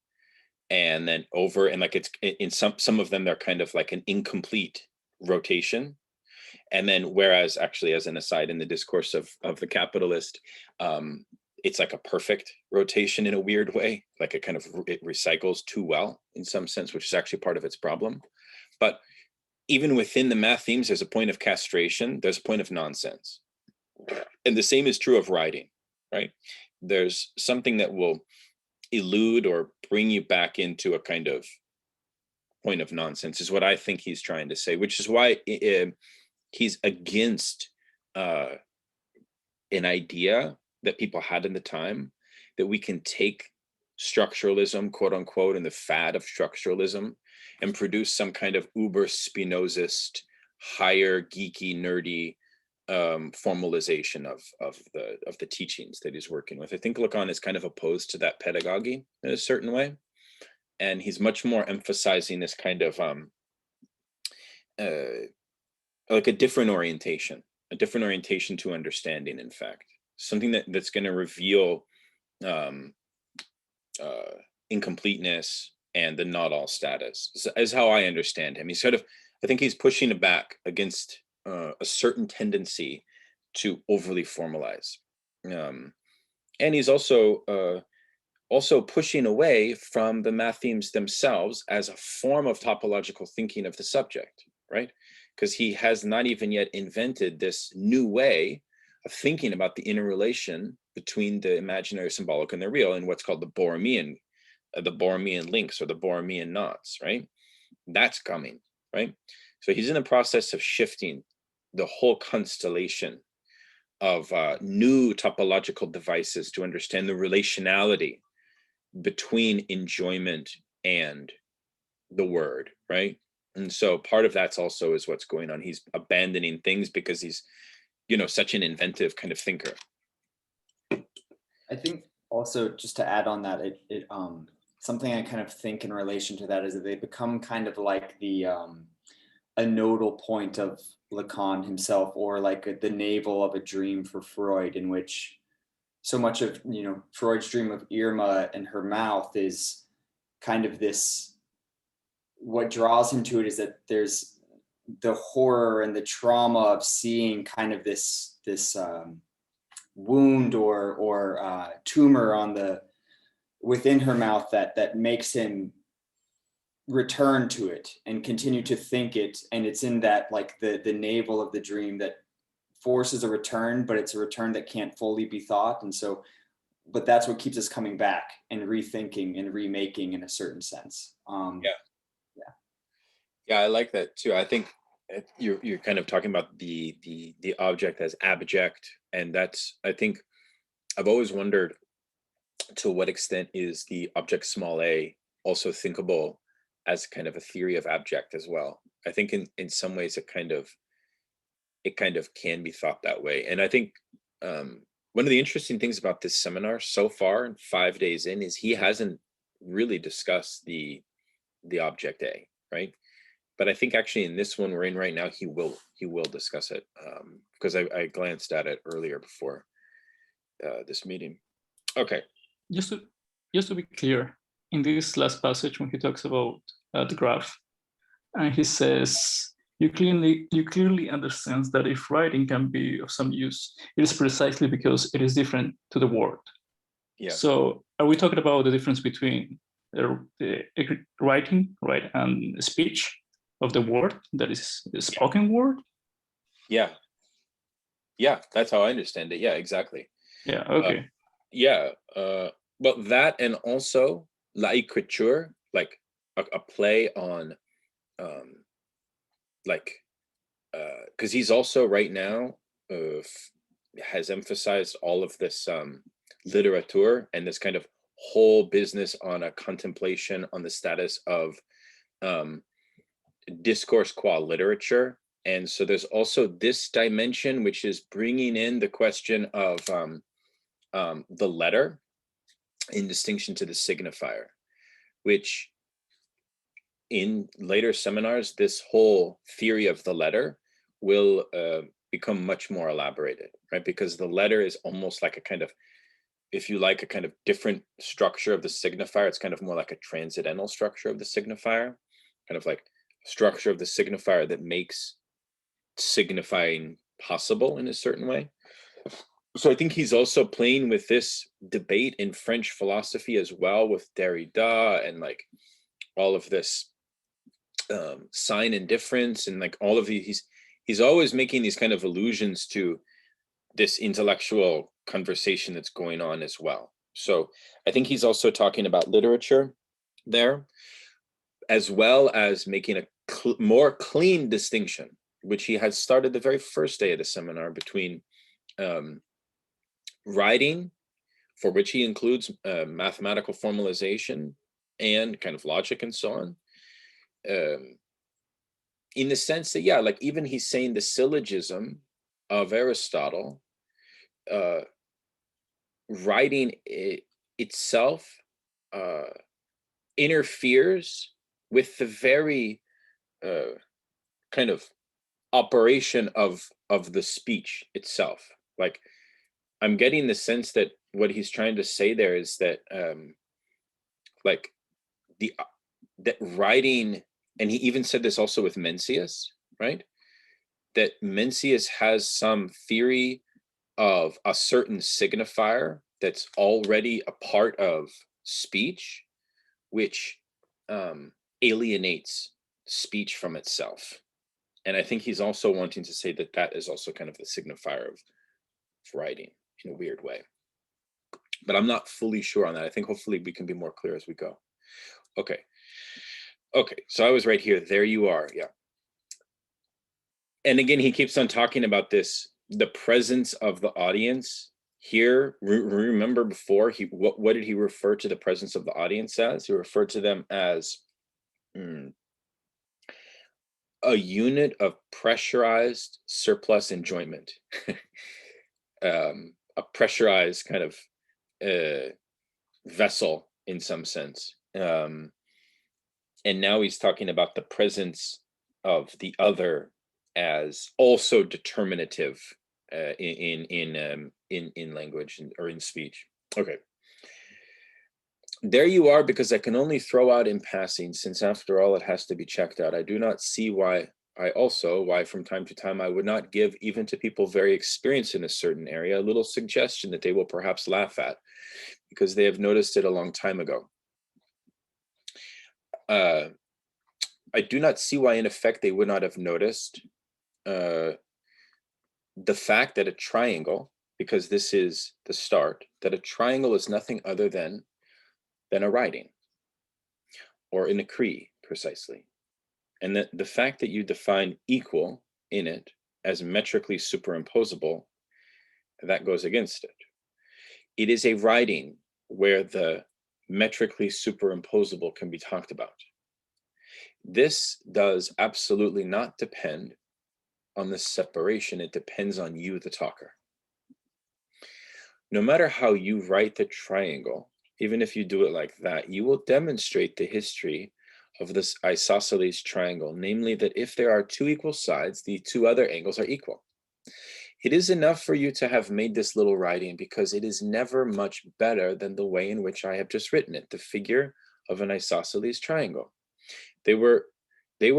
and then over, and like it's in some of them, they're kind of like an incomplete rotation. And then, whereas actually, as an aside, in the discourse of the capitalist, it's like a perfect rotation in a weird way, like it kind of it recycles too well in some sense, which is actually part of its problem. But even within the math themes, there's a point of castration, there's a point of nonsense. And the same is true of writing, right? There's something that will elude or bring you back into a kind of point of nonsense, is what I think he's trying to say, which is why he's against an idea that people had in the time that we can take structuralism, quote unquote, and the fad of structuralism and produce some kind of uber Spinozist, higher geeky, nerdy formalization of the teachings that he's working with. I think Lacan is kind of opposed to that pedagogy in a certain way, and he's much more emphasizing this kind of like a different orientation to understanding. In fact, something that's going to reveal incompleteness and the not all status, is how I understand him. He's sort of, I think he's pushing it back against a certain tendency to overly formalize. And he's also also pushing away from the mathemes themselves as a form of topological thinking of the subject, right? Because he has not even yet invented this new way of thinking about the interrelation between the imaginary, symbolic, and the real in what's called the Borromean links or the Borromean knots, right? That's coming, right? So he's in the process of shifting the whole constellation of new topological devices to understand the relationality between enjoyment and the word, right? And so part of that's also is what's going on. He's abandoning things because he's, such an inventive kind of thinker. I think also, just to add on that, it something I kind of think in relation to that is that they become kind of like the a nodal point of Lacan himself, or like the navel of a dream for Freud, in which so much of Freud's dream of Irma and her mouth is kind of this. What draws him to it is that there's the horror and the trauma of seeing kind of this wound or tumor on within her mouth that makes him return to it and continue to think it. And it's in that, like, the navel of the dream that forces a return, but it's a return that can't fully be thought. And so, but that's what keeps us coming back and rethinking and remaking in a certain sense. Yeah, I like that too. I think you're kind of talking about the object as abject, and that's, I think I've always wondered to what extent is the object small a also thinkable as kind of a theory of abject as well. I think in some ways it kind of can be thought that way. And I think one of the interesting things about this seminar so far, 5 days in, is he hasn't really discussed the object A, right? But I think actually in this one we're in right now, he will discuss it, because I glanced at it earlier before this meeting. Okay. Just to be clear, in this last passage when he talks about the graph, and he says, you clearly understand that if writing can be of some use, it is precisely because it is different to the word. Yeah. So are we talking about the difference between the writing, right, and speech of the word, that is the spoken word? Yeah, that's how I understand it. Yeah, exactly. Yeah, okay. Well, that, and also la écriture, like a play on because he's also right now has emphasized all of this literature and this kind of whole business on a contemplation on the status of discourse qua literature. And so there's also this dimension, which is bringing in the question of the letter in distinction to the signifier, which in later seminars, this whole theory of the letter will become much more elaborated, right? Because the letter is almost like a kind of, if you like, a kind of different structure of the signifier. It's kind of more like a transcendental structure of the signifier, kind of like structure of the signifier that makes signifying possible in a certain way. So I think he's also playing with this debate in French philosophy as well, with Derrida and like all of this sign and difference, and like all of these, he's always making these kind of allusions to this intellectual conversation that's going on as well. So I think he's also talking about literature there, as well as making a more clean distinction, which he had started the very first day of the seminar, between writing, for which he includes mathematical formalization and kind of logic and so on, in the sense that, yeah, like even he's saying the syllogism of Aristotle, writing itself interferes with the very kind of operation of the speech itself. Like, I'm getting the sense that what he's trying to say there is that like that writing, and he even said this also with Mencius, right? That Mencius has some theory of a certain signifier that's already a part of speech, which alienates speech from itself. And I think he's also wanting to say that that is also kind of the signifier of writing in a weird way. But I'm not fully sure on that. I think hopefully we can be more clear as we go. Okay. Okay, so I was right here. There you are. Yeah. And again, he keeps on talking about this, the presence of the audience here. Remember before, what did he refer to the presence of the audience as? He referred to them as a unit of pressurized surplus enjoyment. A pressurized kind of vessel in some sense. And now he's talking about the presence of the other as also determinative in language or in speech. Okay. There you are, because I can only throw out in passing, since after all it has to be checked out. I do not see why from time to time I would not give, even to people very experienced in a certain area, a little suggestion that they will perhaps laugh at, because they have noticed it a long time ago. I do not see why, in effect, they would not have noticed the fact that a triangle, because this is the start, that a triangle is nothing other than a writing, or an decree, precisely. And that the fact that you define equal in it as metrically superimposable, that goes against it. It is a writing where the metrically superimposable can be talked about. This does absolutely not depend on the separation. It depends on you, the talker. No matter how you write the triangle, even if you do it like that, you will demonstrate the history of this isosceles triangle, namely that if there are two equal sides, the two other angles are equal. It is enough for you to have made this little writing, because it is never much better than the way in which I have just written it, the figure of an isosceles triangle. They were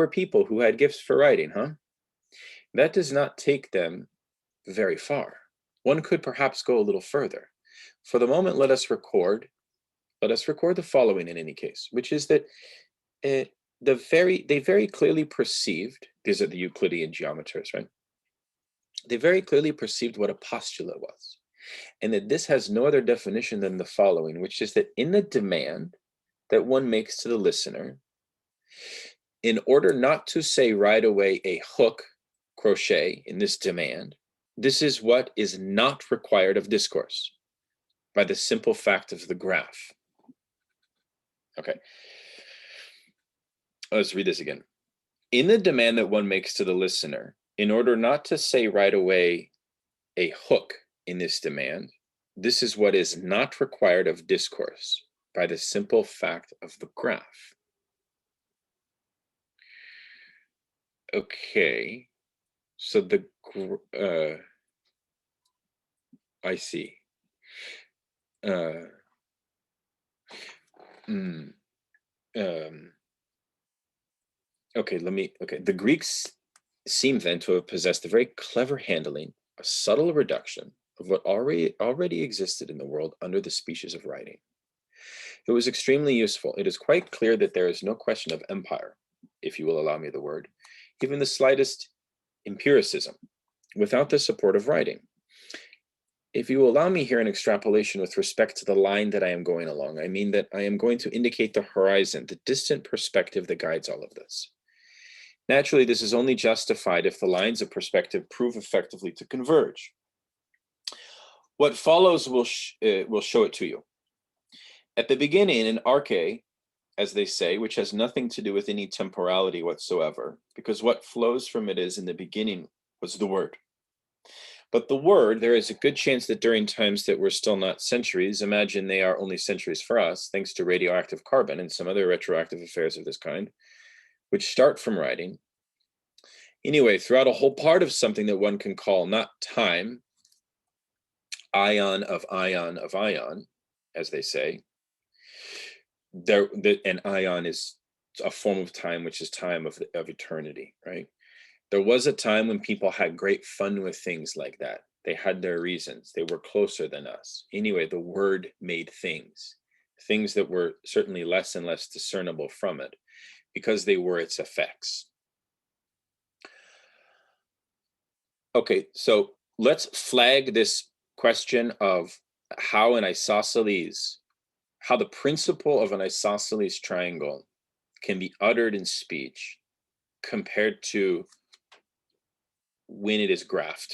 people who had gifts for writing, huh? That does not take them very far. One could perhaps go a little further. For the moment, let us record the following in any case, which is that they very clearly perceived, these are the Euclidean geometers, right? They very clearly perceived what a postulate was, and that this has no other definition than the following, which is that in the demand that one makes to the listener, in order not to say right away a hook, crochet, in this demand, this is what is not required of discourse by the simple fact of the graph. Okay. Let's read this again. In the demand that one makes to the listener, in order not to say right away a hook in this demand, this is what is not required of discourse by the simple fact of the graph. Okay, so I see. Okay, the Greeks seem then to have possessed a very clever handling, a subtle reduction of what already existed in the world under the species of writing. It was extremely useful. It is quite clear that there is no question of empire, if you will allow me the word, even the slightest empiricism, without the support of writing. If you will allow me here an extrapolation with respect to the line that I am going along, I mean that I am going to indicate the horizon, the distant perspective that guides all of this. Naturally, this is only justified if the lines of perspective prove effectively to converge. What follows will show it to you. At the beginning, an arche, as they say, which has nothing to do with any temporality whatsoever, because what flows from it is in the beginning was the word. But the word, there is a good chance that during times that were still not centuries, imagine they are only centuries for us, thanks to radioactive carbon and some other retroactive affairs of this kind, which start from writing. Anyway, throughout a whole part of something that one can call not time, ion of ion of ion, as they say, an ion is a form of time, which is time of eternity, right? There was a time when people had great fun with things like that. They had their reasons. They were closer than us. Anyway, the word made things. things that were certainly less and less discernible from it because they were its effects. Okay, so let's flag this question of how the principle of an isosceles triangle can be uttered in speech compared to when it is graphed.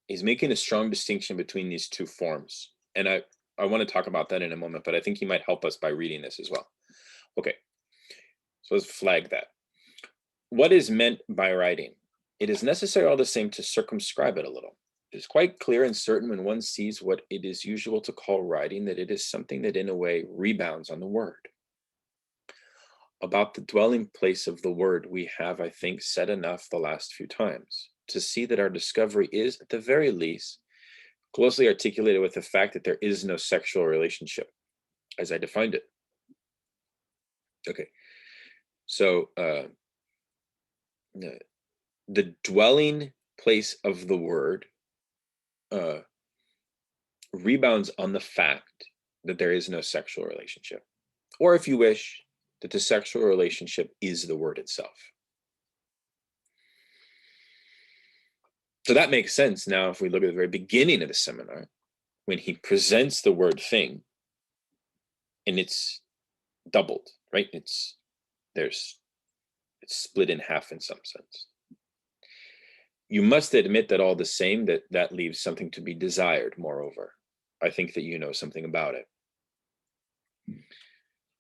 He's making a strong distinction between these two forms. And I want to talk about that in a moment, but I think he might help us by reading this as well. Okay, so let's flag that. What is meant by writing? It is necessary all the same to circumscribe it a little. It is quite clear and certain when one sees what it is usual to call writing that it is something that in a way rebounds on the word. About the dwelling place of the word, we have, I think, said enough the last few times to see that our discovery is, at the very least, closely articulated with the fact that there is no sexual relationship, as I defined it. Okay, so the dwelling place of the word rebounds on the fact that there is no sexual relationship, or if you wish, that the sexual relationship is the word itself. So that makes sense now if we look at the very beginning of the seminar, when he presents the word thing, and it's doubled, right? It's split in half in some sense. You must admit that all the same, that leaves something to be desired, moreover. I think that you know something about it.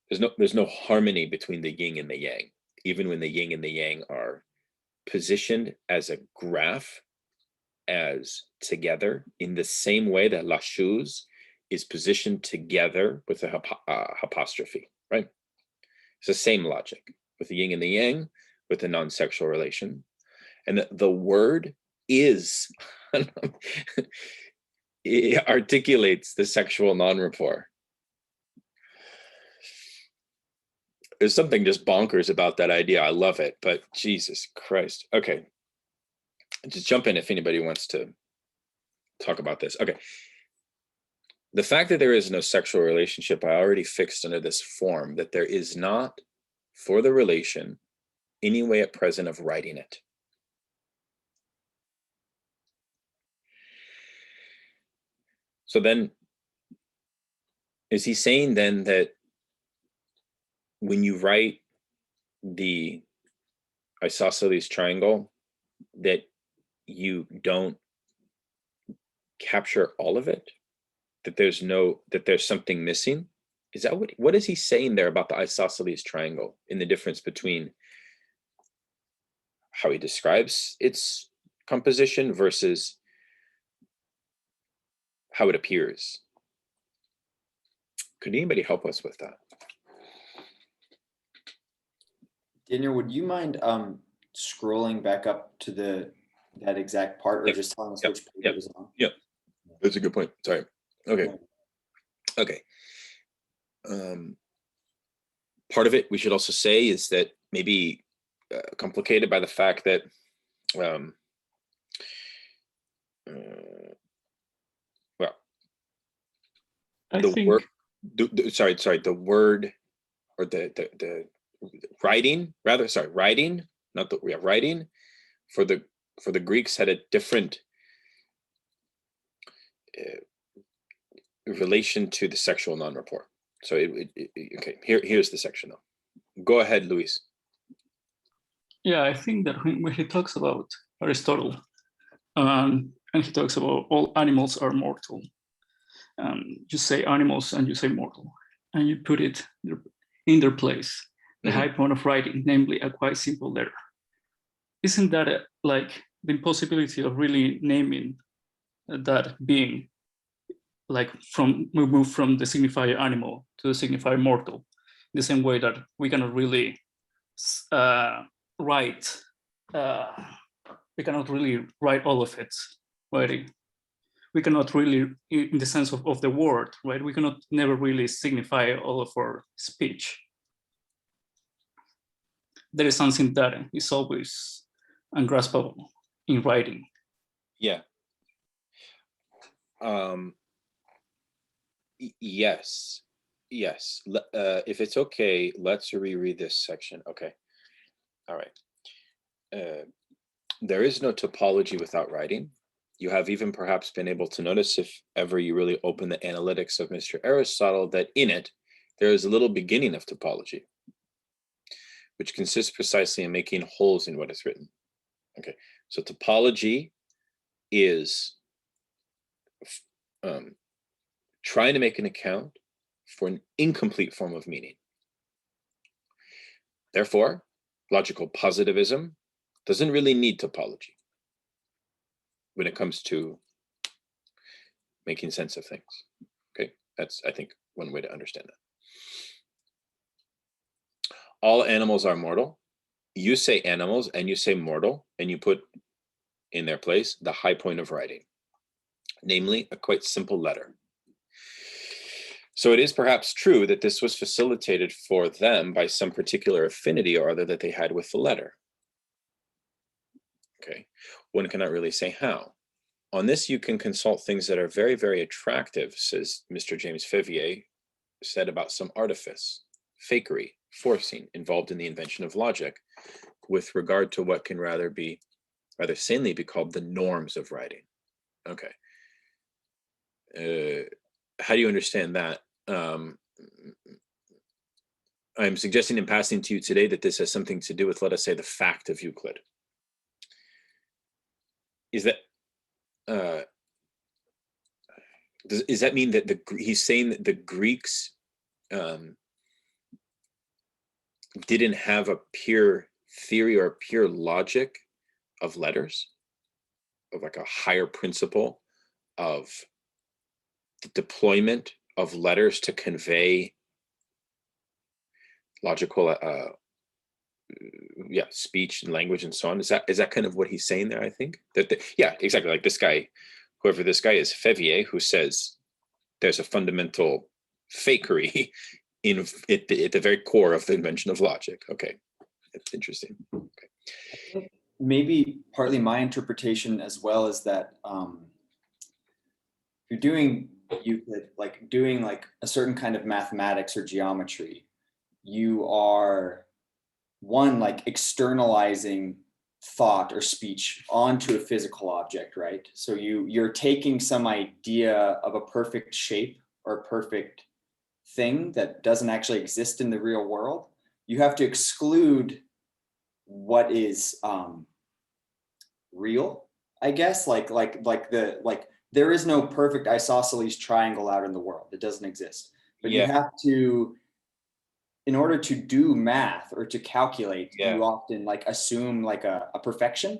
There's no harmony between the yin and the yang, even when the yin and the yang are positioned as a graph, as together, in the same way that la chose is positioned together with a apostrophe, right? It's the same logic with the yin and the yang, with the non-sexual relation. And the word is, it articulates the sexual non-rapport. There's something just bonkers about that idea. I love it, but Jesus Christ. Okay, just jump in if anybody wants to talk about this. Okay, the fact that there is no sexual relationship, I already fixed under this form, that there is not, for the relation, any way at present of writing it. So then, is he saying then that when you write the isosceles triangle, that you don't capture all of it? That there's something missing? Is that what is he saying there about the isosceles triangle, in the difference between how he describes its composition versus how it appears? Could anybody help us with that? Daniel, would you mind scrolling back up to that exact part, or just telling us which page it was on? Yeah, that's a good point. Sorry. Okay. Okay. Part of it, we should also say, is that maybe complicated by the fact that the word, or the writing, rather, sorry, writing, not that we have writing, for the Greeks had a different relation to the sexual non-rapport. So okay, here's the section though. Go ahead, Luis. Yeah, I think that when he talks about Aristotle, and he talks about all animals are mortal, you say animals and you say mortal, and you put it in their place, the high point of writing, namely a quite simple letter. Isn't that like the impossibility of really naming that being, like we move from the signifier animal to the signifier mortal, the same way that we cannot really write, we cannot really write all of it, right? We cannot really, in the sense of the word, right? We cannot never really signify all of our speech. There is something that is always ungraspable in writing. Yeah. Yes. Yes. If it's okay, let's reread this section. Okay. All right. There is no topology without writing. You have even perhaps been able to notice, if ever you really open the Analytics of Mr. Aristotle, that in it, there is a little beginning of topology, which consists precisely in making holes in what is written. Okay, so topology is trying to make an account for an incomplete form of meaning. Therefore, logical positivism doesn't really need topology when it comes to making sense of things. Okay, that's, I think, one way to understand that. All animals are mortal. You say animals and you say mortal, and you put in their place the high point of writing, namely a quite simple letter. So it is perhaps true that this was facilitated for them by some particular affinity or other that they had with the letter. Okay, one cannot really say how. On this, you can consult things that are very, very attractive, says Mr. James Favier, said about some artifice, fakery, forcing involved in the invention of logic with regard to what can rather sanely be called the norms of writing. Okay. How do you understand that? I'm suggesting in passing to you today that this has something to do with, let us say, the fact of Euclid. Is that does that mean that he's saying that the Greeks didn't have a pure theory or a pure logic of letters, of like a higher principle of the deployment of letters to convey logical speech and language and so on? Is that kind of what he's saying there? I think yeah, exactly. Like this guy, whoever this guy is, Favier, who says there's a fundamental fakery at the very core of the invention of logic. Okay, that's interesting. Okay. I think maybe partly my interpretation as well is that you're doing Euclid, like doing like a certain kind of mathematics or geometry, you are like externalizing thought or speech onto a physical object, right? So you're taking some idea of a perfect shape or a perfect thing that doesn't actually exist in the real world. You have to exclude what is real, I guess. Like there is no perfect isosceles triangle out in the world. It doesn't exist. But you have to, in order to do math or to calculate, you often like assume like a perfection.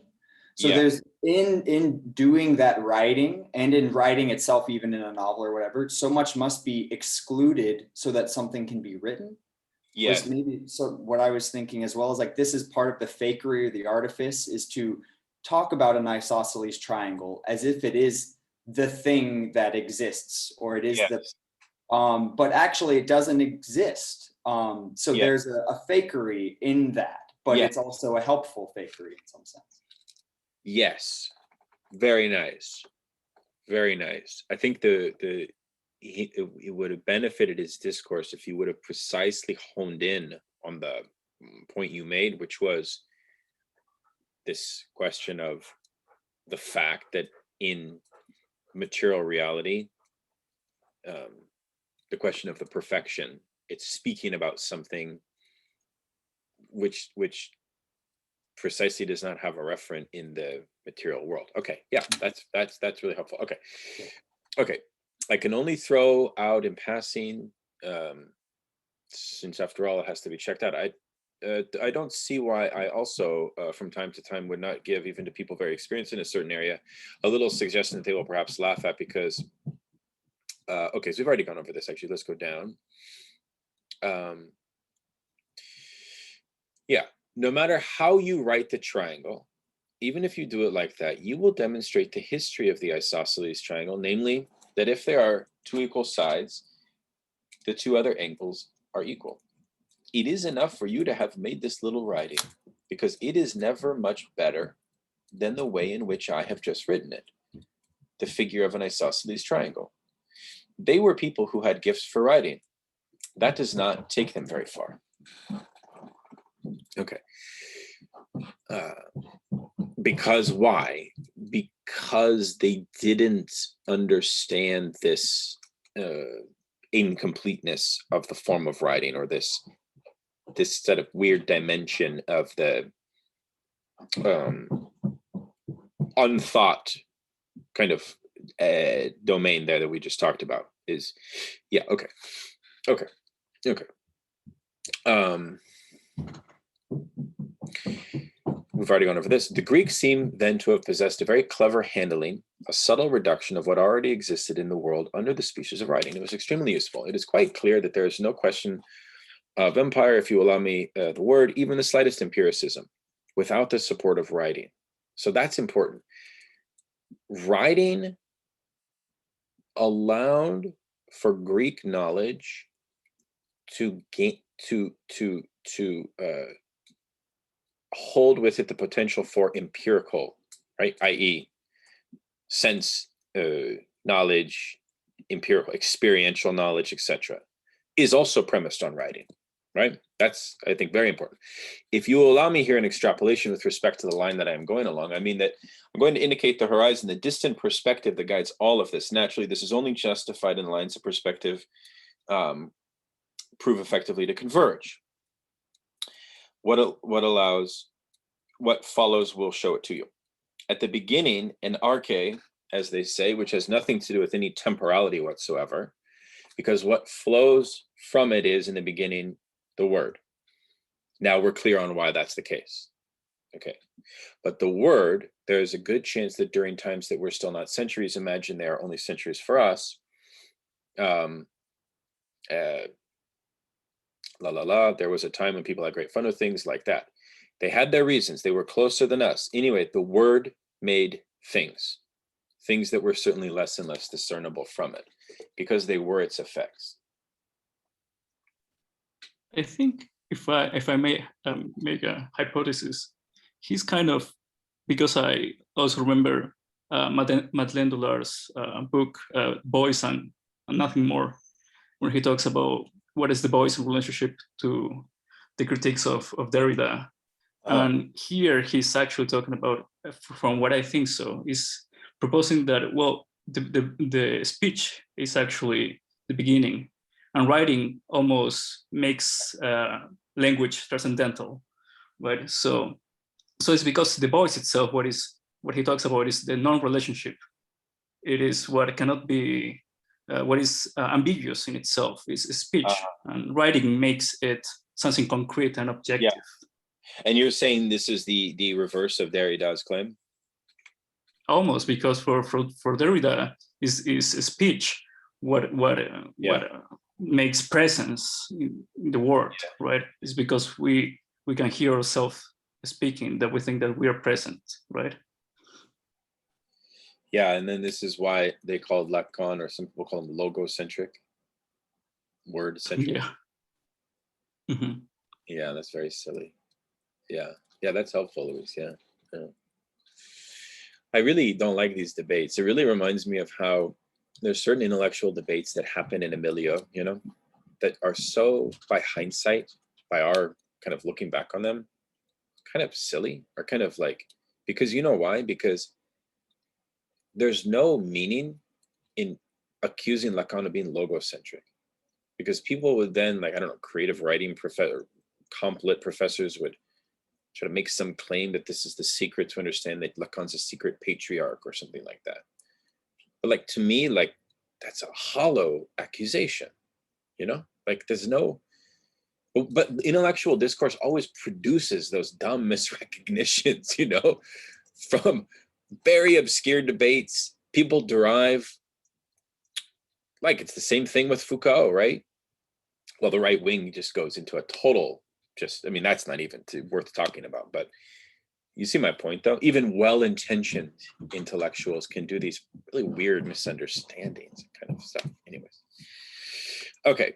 So there's in doing that writing, and in writing itself, even in a novel or whatever, so much must be excluded so that something can be written. Yes. Maybe so what I was thinking as well is like this is part of the fakery or the artifice, is to talk about an isosceles triangle as if it is the thing that exists, or it is but actually it doesn't exist. So there's a fakery in that, but it's also a helpful fakery in some sense. Yes, very nice, very nice. I think it would have benefited his discourse if he would have precisely honed in on the point you made, which was this question of the fact that in material reality, the question of the perfection, it's speaking about something which precisely does not have a referent in the material world. Okay, yeah, that's really helpful. Okay, I can only throw out in passing, since after all it has to be checked out. I don't see why I also from time to time would not give, even to people very experienced in a certain area, a little suggestion that they will perhaps laugh at, because okay, so we've already gone over this. Actually, let's go down. No matter how you write the triangle, even if you do it like that, you will demonstrate the history of the isosceles triangle, namely that if there are two equal sides, the two other angles are equal. It is enough for you to have made this little writing, because it is never much better than the way in which I have just written it, the figure of an isosceles triangle. They were people who had gifts for writing. that does not take them very far. Okay. Because why? Because they didn't understand this incompleteness of the form of writing, or this sort of weird dimension of the unthought kind of domain there that we just talked about. Is, yeah, okay. We've already gone over this. The Greeks seem then to have possessed a very clever handling, a subtle reduction of what already existed in the world under the species of writing. It was extremely useful. It is quite clear that there is no question of empire, if you allow me the word, even the slightest empiricism, without the support of writing. So that's important. Writing allowed for Greek knowledge to gain, to hold with it the potential for empirical, right? i.e. sense knowledge, empirical, experiential knowledge, etc., is also premised on writing, right? That's, I think, very important. If you allow me here an extrapolation with respect to the line that I'm going along, I mean that I'm going to indicate the horizon, the distant perspective that guides all of this. Naturally, this is only justified in the lines of perspective prove effectively to converge. What follows will show it to you. At the beginning, an arche, as they say, which has nothing to do with any temporality whatsoever, because what flows from it is, in the beginning, the word. Now we're clear on why that's the case. Okay. But the word, there's a good chance that during times that we're still not centuries, imagine they are only centuries for us, there was a time when people had great fun with things like that. They had their reasons. They were closer than us. Anyway, the word made things that were certainly less and less discernible from it, because they were its effects. I think if I may make a hypothesis, he's kind of, because I also remember Madeleine Dullard's book, Boys and Nothing More, where he talks about what is the boys in relationship to the critiques of Derrida. And here he's actually talking about, from what I think so, is proposing that, well, the speech is actually the beginning, and writing almost makes language transcendental, right? So it's because the voice itself, what he talks about is the non-relationship. It is what cannot be, what is ambiguous in itself, is speech, and writing makes it something concrete and objective. Yeah. And you're saying this is the reverse of Derrida's claim? Almost, because for Derrida is speech what makes presence in the word, right? It's because we can hear ourselves speaking that we think that we are present, right? Yeah, and then this is why they call Lacan, or some people call him logocentric, word-centric. Yeah. Mm-hmm. Yeah, that's very silly. Yeah, that's helpful, Luis. Yeah. I really don't like these debates. It really reminds me of how there's certain intellectual debates that happen in a milieu, that are so, by hindsight, by our kind of looking back on them, kind of silly, or kind of like, because you know why? Because there's no meaning in accusing Lacan of being logocentric, because people would then, like, I don't know, creative writing complet professors would try to make some claim that this is the secret to understand that Lacan's a secret patriarch or something like that. But like, to me, like, that's a hollow accusation, like there's no, but intellectual discourse always produces those dumb misrecognitions, from very obscure debates. People derive, like, it's the same thing with Foucault, right? Well, the right wing just goes into a total, that's not even worth talking about. But you see my point, though. Even well-intentioned intellectuals can do these really weird misunderstandings kind of stuff. Anyways, okay.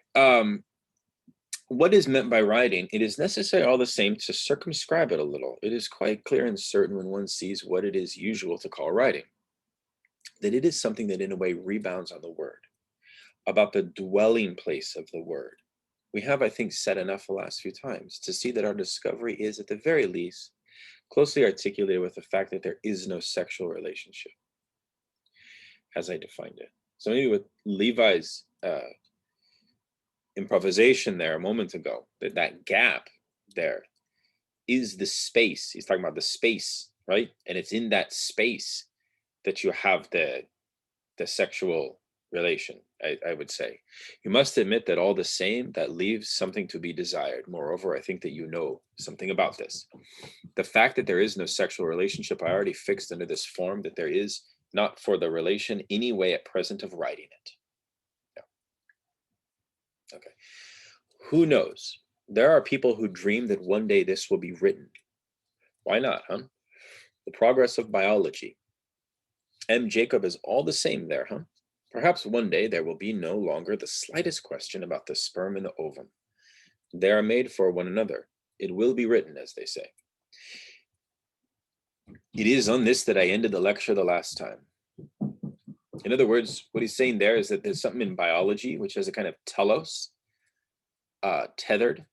What is meant by writing? It is necessary all the same to circumscribe it a little. It is quite clear and certain when one sees what it is usual to call writing, that it is something that in a way rebounds on the word, about the dwelling place of the word, we have, I think, said enough the last few times to see that our discovery is, at the very least, closely articulated with the fact that there is no sexual relationship, as I defined it. So maybe with Levi's improvisation there a moment ago, that gap there is the space. He's talking about the space, right? And it's in that space that you have the sexual relation, I would say. You must admit that all the same, that leaves something to be desired. Moreover, I think that you know something about this. The fact that there is no sexual relationship, I already fixed under this form that there is not for the relation any way at present of writing it. Yeah. Okay. Who knows? There are people who dream that one day this will be written. Why not, huh? The progress of biology. M. Jacob is all the same there, huh? Perhaps one day there will be no longer the slightest question about the sperm and the ovum. They are made for one another. It will be written, as they say. It is on this that I ended the lecture the last time. In other words, what he's saying there is that there's something in biology which has a kind of telos, tethered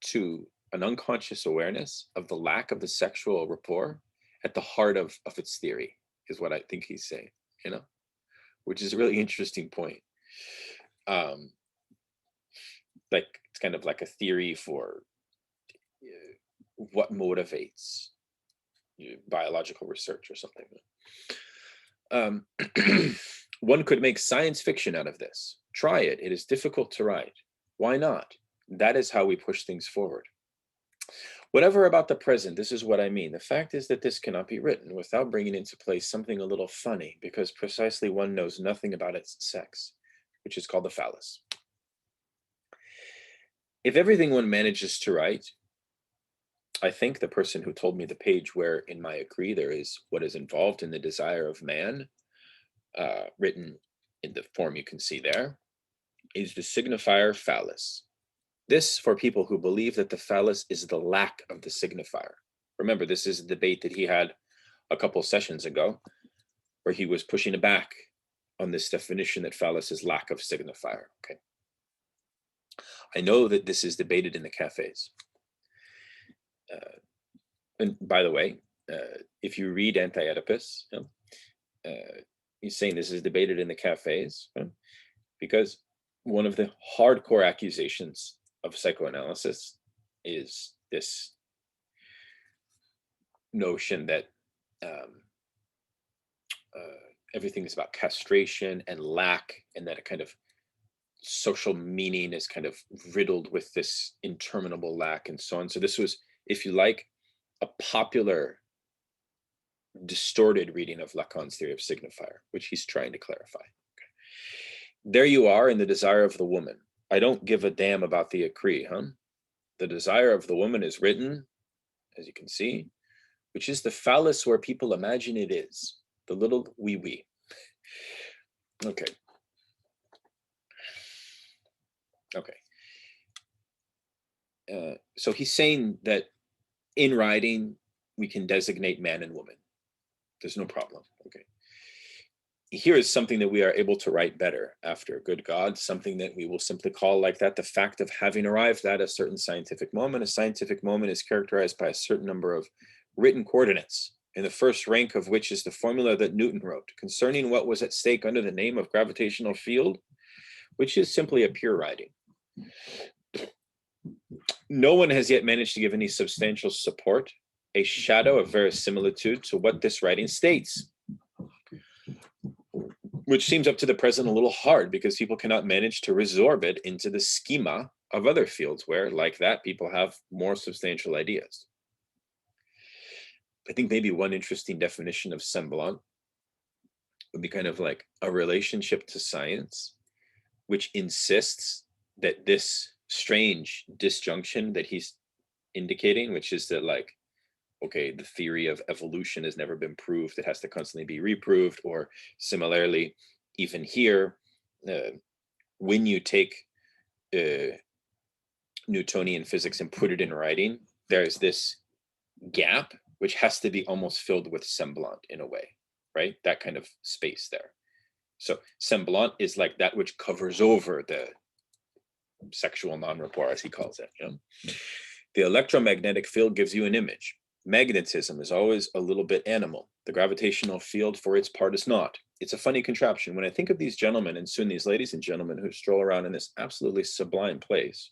to an unconscious awareness of the lack of the sexual rapport at the heart of its theory, is what I think he's saying, you know, which is a really interesting point. Like, it's kind of like a theory for what motivates biological research or something. One could make science fiction out of this. Try it. It is difficult to write. Why not? That is how we push things forward. Whatever about the present, this is what I mean. The fact is that this cannot be written without bringing into place something a little funny, because precisely one knows nothing about its sex, which is called the phallus. If everything one manages to write, I think the person who told me the page where in my agree there is what is involved in the desire of man, written in the form you can see there, is the signifier phallus. This for people who believe that the phallus is the lack of the signifier. Remember, this is a debate that he had a couple sessions ago, where he was pushing it back on this definition that phallus is lack of signifier. Okay. I know that this is debated in the cafes. And by the way, if you read Anti-Oedipus, he's saying this is debated in the cafes, because one of the hardcore accusations of psychoanalysis is this notion that everything is about castration and lack, and that a kind of social meaning is kind of riddled with this interminable lack and so on. So this was, if you like, a popular, distorted reading of Lacan's theory of signifier, which he's trying to clarify. Okay. There you are in the desire of the woman. I don't give a damn about the écrit, huh? The desire of the woman is written, as you can see, which is the phallus where people imagine it is, the little wee. Okay. Okay. So he's saying that in writing, we can designate man and woman. There's no problem. Okay. Here is something that we are able to write better after, good God, something that we will simply call like that, the fact of having arrived at a certain scientific moment. A scientific moment is characterized by a certain number of written coordinates, in the first rank of which is the formula that Newton wrote concerning what was at stake under the name of gravitational field, which is simply a pure writing. No one has yet managed to give any substantial support, a shadow of verisimilitude to what this writing states, which seems up to the present a little hard because people cannot manage to resorb it into the schema of other fields where, like that, people have more substantial ideas. I think maybe one interesting definition of semblance would be kind of like a relationship to science, which insists that this strange disjunction that he's indicating, which is that, like, okay, the theory of evolution has never been proved, it has to constantly be reproved, or similarly, even here, when you take Newtonian physics and put it in writing, there's this gap which has to be almost filled with semblance in a way, right? That kind of space there. So semblance is like that which covers over sexual non-rapport, as he calls it. The electromagnetic field gives you an image. Magnetism is always a little bit animal. The gravitational field, for its part, is not. It's a funny contraption. When I think of these gentlemen, and soon these ladies and gentlemen, who stroll around in this absolutely sublime place,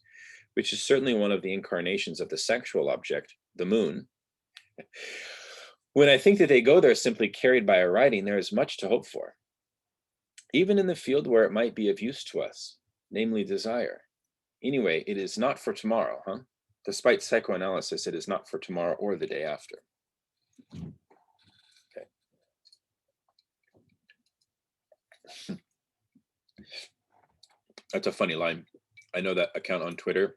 which is certainly one of the incarnations of the sexual object, the moon. When I think that they go there simply carried by a writing, there is much to hope for, even in the field where it might be of use to us, namely desire. Anyway, it is not for tomorrow, huh? Despite psychoanalysis, it is not for tomorrow or the day after. Okay. That's a funny line. I know that account on Twitter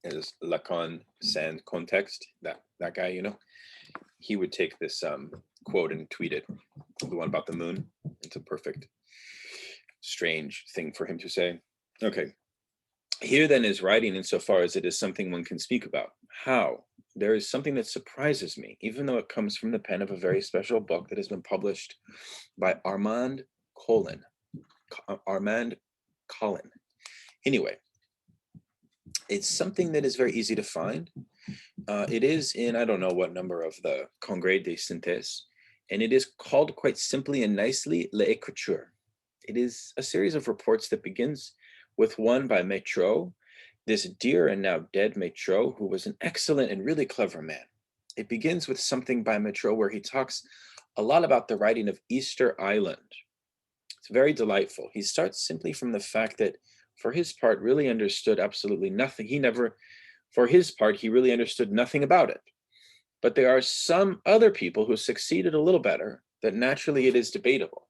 is Lacan sans context, that guy, you know. He would take this quote and tweet it, the one about the moon. It's a perfect, strange thing for him to say. Okay. Here then is writing insofar as it is something one can speak about. How? There is something that surprises me, even though it comes from the pen of a very special book that has been published by Armand Collin. Anyway, it's something that is very easy to find. It is in, I don't know what number of the Congrès des Synthèses, and it is called quite simply and nicely L'Écriture. It is a series of reports that begins with one by Métro, this dear and now dead Métro, who was an excellent and really clever man. It begins with something by Métro where he talks a lot about the writing of Easter Island. It's very delightful. He starts simply from the fact that, for his part, really understood absolutely nothing. For his part, he really understood nothing about it. But there are some other people who succeeded a little better, that naturally it is debatable.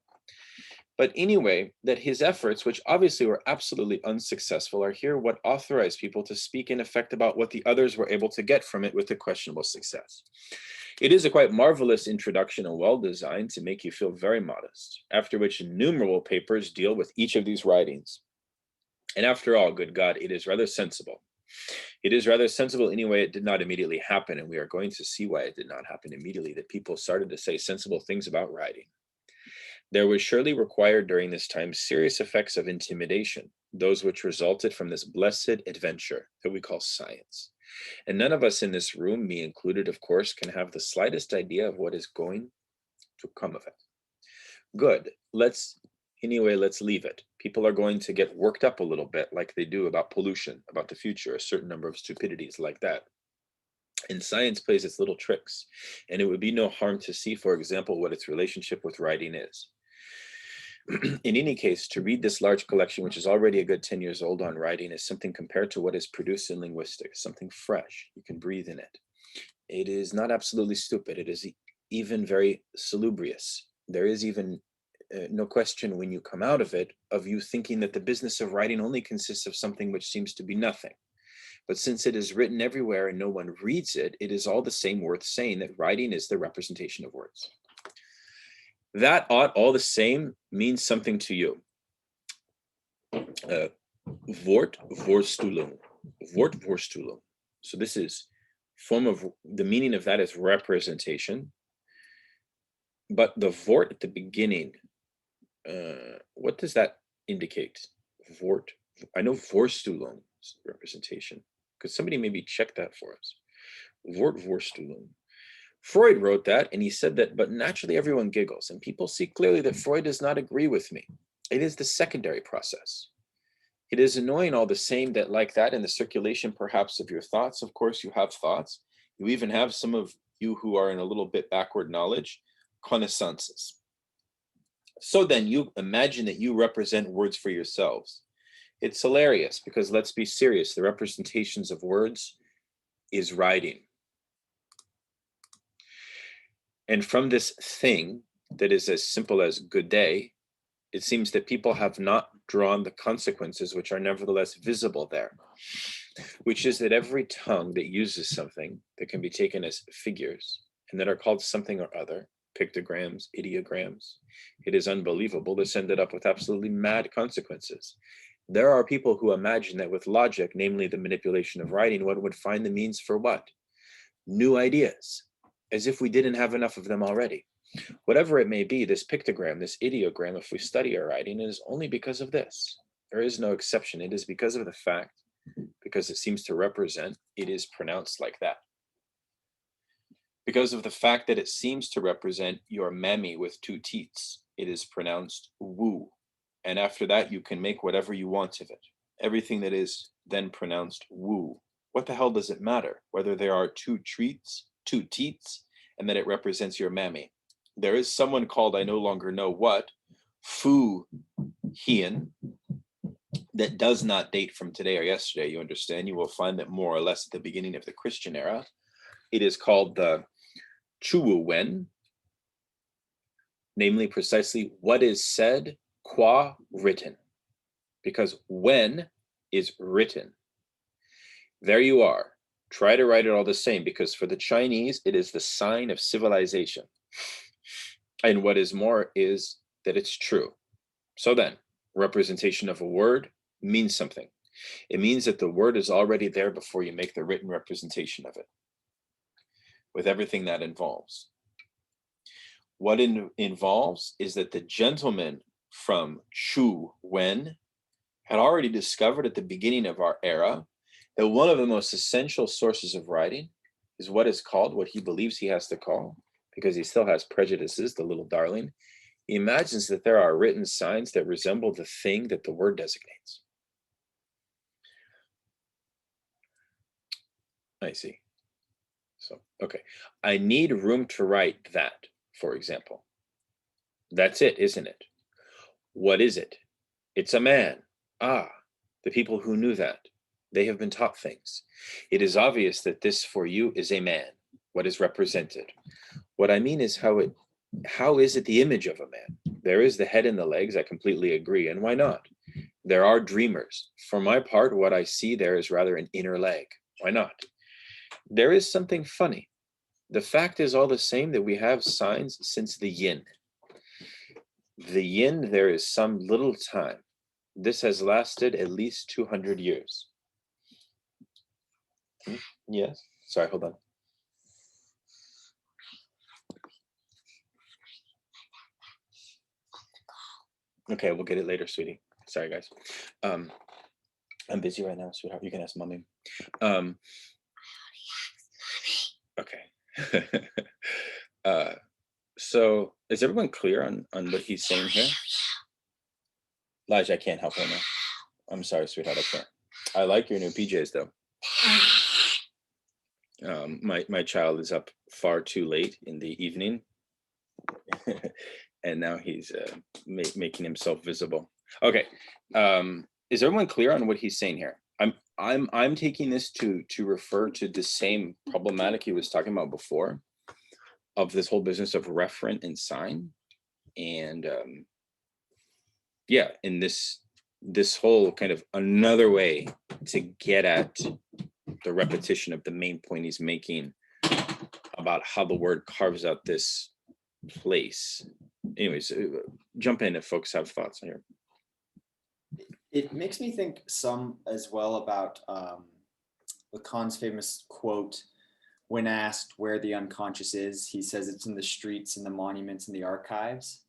But anyway, that his efforts, which obviously were absolutely unsuccessful, are here what authorized people to speak in effect about what the others were able to get from it with a questionable success. It is a quite marvelous introduction and well designed to make you feel very modest, after which innumerable papers deal with each of these writings. And after all, good God, it is rather sensible. It is rather sensible anyway, it did not immediately happen, and we are going to see why it did not happen immediately, that people started to say sensible things about writing. There was surely required during this time serious effects of intimidation, those which resulted from this blessed adventure that we call science. And none of us in this room, me included, of course, can have the slightest idea of what is going to come of it. Good, let's leave it. People are going to get worked up a little bit like they do about pollution, about the future, a certain number of stupidities like that. And science plays its little tricks. And it would be no harm to see, for example, what its relationship with writing is. In any case, to read this large collection, which is already a good 10 years old on writing, is something compared to what is produced in linguistics, something fresh. You can breathe in it. It is not absolutely stupid. It is even very salubrious. There is even no question when you come out of it, of you thinking that the business of writing only consists of something which seems to be nothing. But since it is written everywhere and no one reads it, it is all the same worth saying that writing is the representation of words. That ought all the same means something to you. Wortvorstellung. Wortvorstellung. So this is form of, the meaning of that is representation. But the Wort at the beginning, what does that indicate? Wort. I know Vorstellung is representation. Could somebody maybe check that for us? Wortvorstellung. Freud wrote that, and he said that, but naturally everyone giggles, and people see clearly that Freud does not agree with me. It is the secondary process. It is annoying all the same that, like that, in the circulation perhaps of your thoughts, of course you have thoughts. You even have some of you who are in a little bit backward knowledge, connaissances. So then you imagine that you represent words for yourselves. It's hilarious because, let's be serious, the representations of words is writing. And from this thing that is as simple as good day, it seems that people have not drawn the consequences which are nevertheless visible there, which is that every tongue that uses something that can be taken as figures and that are called something or other, pictograms, ideograms, it is unbelievable, this ended up with absolutely mad consequences. There are people who imagine that with logic, namely the manipulation of writing, one would find the means for what? New ideas, as if we didn't have enough of them already. Whatever it may be, this pictogram, this ideogram, if we study our writing, it is only because of this. There is no exception. It is because of the fact, because it seems to represent, it is pronounced like that. Because of the fact that it seems to represent your mammy with 2 teats, it is pronounced woo. And after that, you can make whatever you want of it. Everything that is then pronounced woo. What the hell does it matter whether there are 2 teats, and that it represents your mammy? There is someone called, I no longer know what, Fu Hien, that does not date from today or yesterday. You understand? You will find that more or less at the beginning of the Christian era. It is called the Chuwu Wen, namely precisely what is said, qua written, because when is written. There you are. Try to write it all the same, because for the Chinese, it is the sign of civilization. And what is more is that it's true. So then, representation of a word means something. It means that the word is already there before you make the written representation of it, with everything that involves. What it involves is that the gentleman from Chu Wen had already discovered at the beginning of our era that one of the most essential sources of writing is what is called, what he believes he has to call, because he still has prejudices, the little darling. He imagines that there are written signs that resemble the thing that the word designates. I see. So, okay. I need room to write that, for example. That's it, isn't it? What is it? It's a man. Ah, the people who knew that. They have been taught things. It is obvious that this for you is a man, what is represented. What I mean is how is it the image of a man? There is the head and the legs, I completely agree, and why not? There are dreamers. For my part, what I see there is rather an inner leg. Why not? There is something funny. The fact is all the same that we have signs since the yin. The yin, there is some little time. This has lasted at least 200 years. Yes. Sorry, hold on. Okay, we'll get it later, sweetie. Sorry, guys. I'm busy right now, sweetheart. You can ask mommy. Okay. So is everyone clear on what he's saying here? Lige, I can't help right now. I'm sorry, sweetheart, I can't. I like your new PJs though. My child is up far too late in the evening, and now he's making himself visible. Okay, is everyone clear on what he's saying here? I'm taking this to refer to the same problematic he was talking about before, of this whole business of referent and sign, and yeah, in this whole kind of another way to get at the repetition of the main point he's making about how the word carves out this place. Anyways, jump in if folks have thoughts here. It makes me think some as well about Lacan's famous quote, when asked where the unconscious is, he says it's in the streets and the monuments and the archives.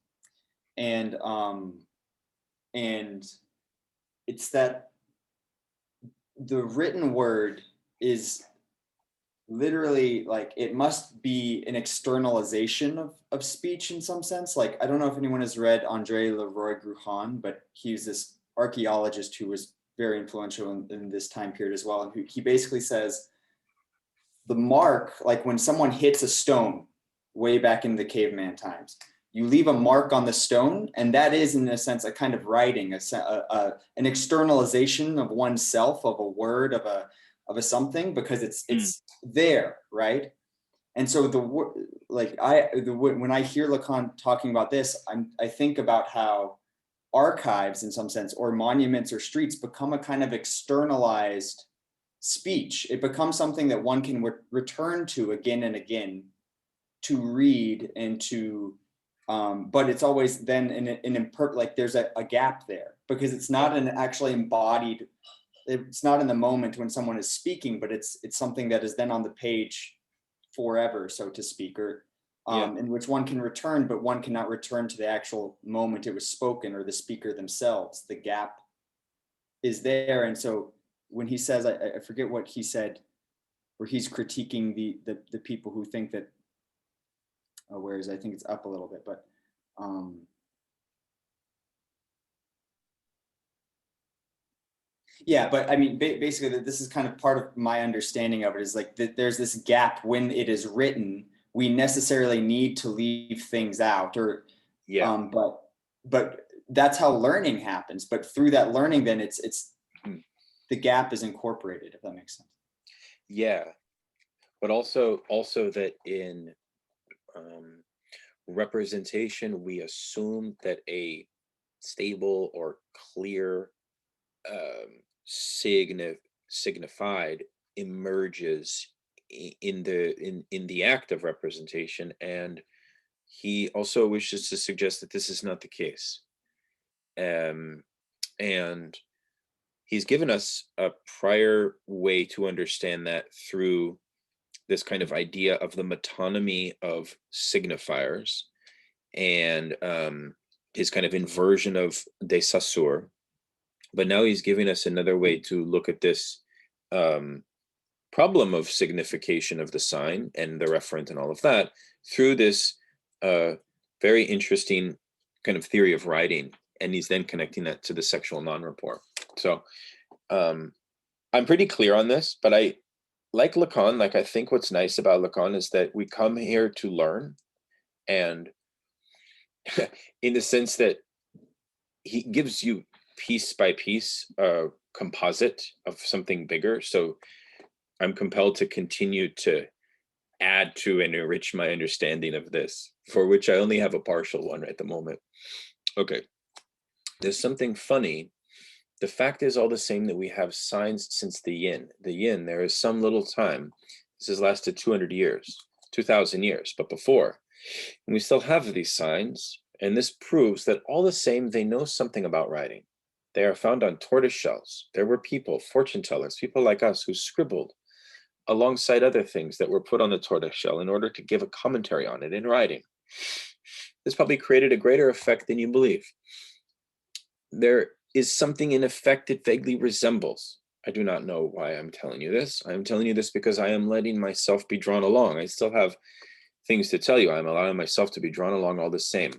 And it's that the written word is literally like, it must be an externalization of speech in some sense. Like, I don't know if anyone has read André Leroy-Gruhan, but he's this archaeologist who was very influential in this time period as well. And he basically says the mark, like when someone hits a stone way back in the caveman times, you leave a mark on the stone, and that is in a sense a kind of writing, an externalization of oneself, of a word, of a something, because it's there, right? And so when I hear Lacan talking about this, I think about how archives in some sense, or monuments or streets, become a kind of externalized speech. It becomes something that one can return to again and again to read and to but it's always then like there's a gap there, because it's not an actually embodied, it's not in the moment when someone is speaking, but it's something that is then on the page forever, so to speak, or in which one can return, but one cannot return to the actual moment it was spoken or the speaker themselves. The gap is there. And so when he says, I forget what he said, where he's critiquing the people who think that, whereas I think it's up a little bit, but yeah, but I mean, basically this is kind of part of my understanding of it, is like there's this gap when it is written, we necessarily need to leave things out, or Yeah. But that's how learning happens. But through that learning, then it's the gap is incorporated, if that makes sense. Yeah, but also that in representation, we assume that a stable or clear signified emerges in the act of representation, and he also wishes to suggest that this is not the case. And he's given us a prior way to understand that through this kind of idea of the metonymy of signifiers, and his kind of inversion of de Saussure. But now he's giving us another way to look at this problem of signification of the sign and the referent and all of that through this very interesting kind of theory of writing. And he's then connecting that to the sexual non-rapport. So I'm pretty clear on this, but I like Lacan. Like, I think what's nice about Lacan is that we come here to learn, and in the sense that he gives you piece by piece a composite of something bigger. So I'm compelled to continue to add to and enrich my understanding of this, for which I only have a partial one at the moment. Okay, there's something funny. The fact is all the same that we have signs since the yin. The yin, there is some little time. This has lasted 200 years, 2,000 years, but before. And we still have these signs, and this proves that all the same, they know something about writing. They are found on tortoise shells. There were people, fortune tellers, people like us, who scribbled alongside other things that were put on the tortoise shell in order to give a commentary on it in writing. This probably created a greater effect than you believe. There is something in effect it vaguely resembles. I do not know why I'm telling you this. I'm telling you this because I am letting myself be drawn along. I still have things to tell you. I'm allowing myself to be drawn along all the same.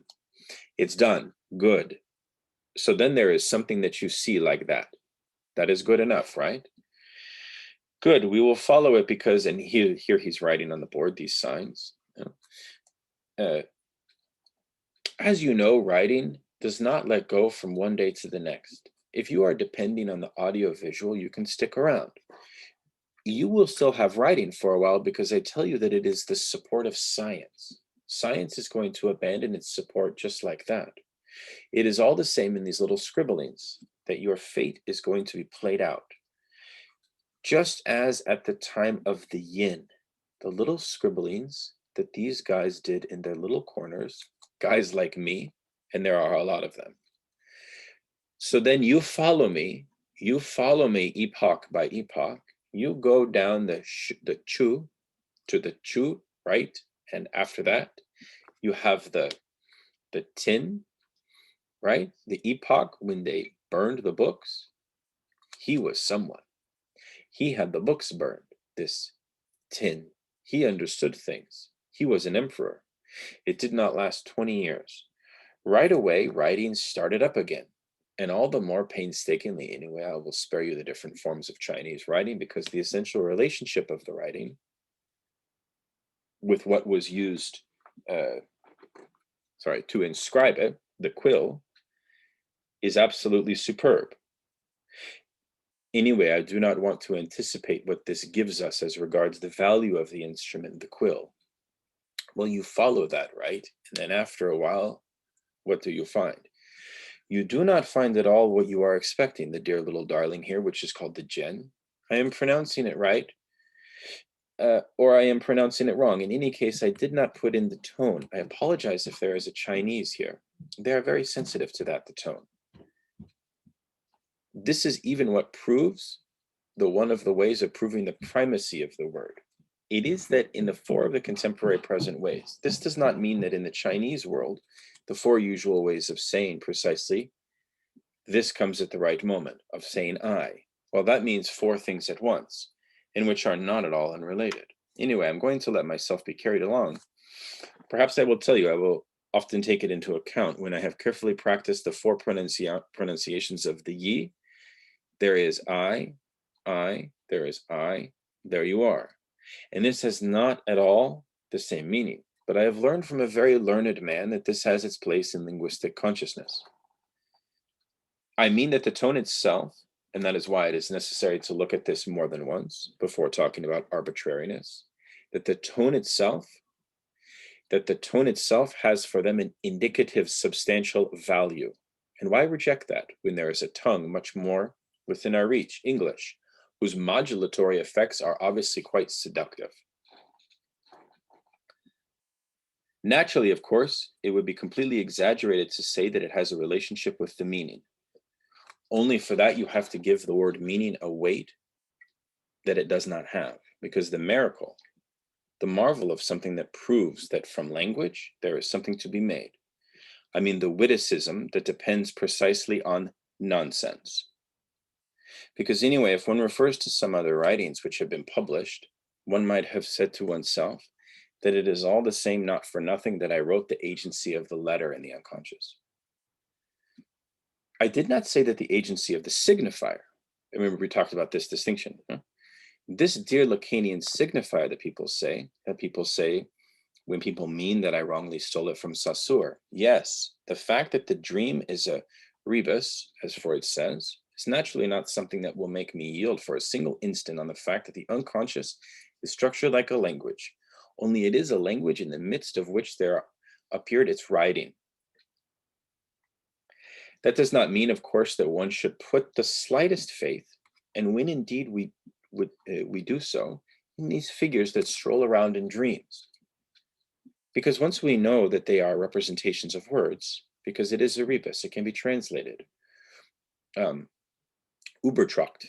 It's done. Good. So then there is something that you see like that. That is good enough, right? Good. We will follow it because, and here he's writing on the board these signs. As you know, writing does not let go from one day to the next. If you are depending on the audio visual, you can stick around. You will still have writing for a while because I tell you that it is the support of science. Science is going to abandon its support just like that. It is all the same in these little scribblings that your fate is going to be played out. Just as at the time of the yin, the little scribblings that these guys did in their little corners, guys like me, and there are a lot of them. So then you follow me epoch by epoch. You go down the chu to the chu, right? And after that, you have the tin, right? The epoch when they burned the books. He was someone. He had the books burned, this tin. He understood things. He was an emperor. It did not last 20 years. Right away, writing started up again. And all the more painstakingly, anyway, I will spare you the different forms of Chinese writing, because the essential relationship of the writing with what was used to inscribe it, the quill, is absolutely superb. Anyway, I do not want to anticipate what this gives us as regards the value of the instrument, the quill. Well, you follow that, right? And then after a while, what do you find? You do not find at all what you are expecting, the dear little darling here, which is called the Zhen. I am pronouncing it right, or I am pronouncing it wrong. In any case, I did not put in the tone. I apologize if there is a Chinese here. They are very sensitive to that, the tone. This is even what proves one of the ways of proving the primacy of the word. It is that in the four of the contemporary present ways, this does not mean that in the Chinese world, the four usual ways of saying precisely This comes at the right moment of saying I. Well, that means four things at once, and which are not at all unrelated. Anyway, I'm going to let myself be carried along. Perhaps I will tell you, I will often take it into account when I have carefully practiced the four pronunciations of the yi. There is I, there is I, there you are. And this has not at all the same meaning, but I have learned from a very learned man that this has its place in linguistic consciousness. I mean that the tone itself, and that is why it is necessary to look at this more than once before talking about arbitrariness, that the tone itself has for them an indicative substantial value. And why reject that when there is a tongue much more within our reach, English, whose modulatory effects are obviously quite seductive? Naturally, of course, it would be completely exaggerated to say that it has a relationship with the meaning. Only for that, you have to give the word meaning a weight that it does not have, because the miracle, the marvel of something that proves that from language, there is something to be made. I mean, the witticism that depends precisely on nonsense. Because anyway, if one refers to some other writings which have been published, one might have said to oneself that it is all the same, not for nothing, that I wrote the agency of the letter in the unconscious. I did not say that the agency of the signifier. I remember we talked about this distinction. This dear Lacanian signifier that people say when people mean that I wrongly stole it from Saussure. Yes, the fact that the dream is a rebus, as Freud says, is naturally not something that will make me yield for a single instant on the fact that the unconscious is structured like a language, only it is a language in the midst of which there appeared its writing. That does not mean, of course, that one should put the slightest faith, and when indeed we do so, in these figures that stroll around in dreams. Because once we know that they are representations of words, because it is a rebus, it can be translated, Übertracht,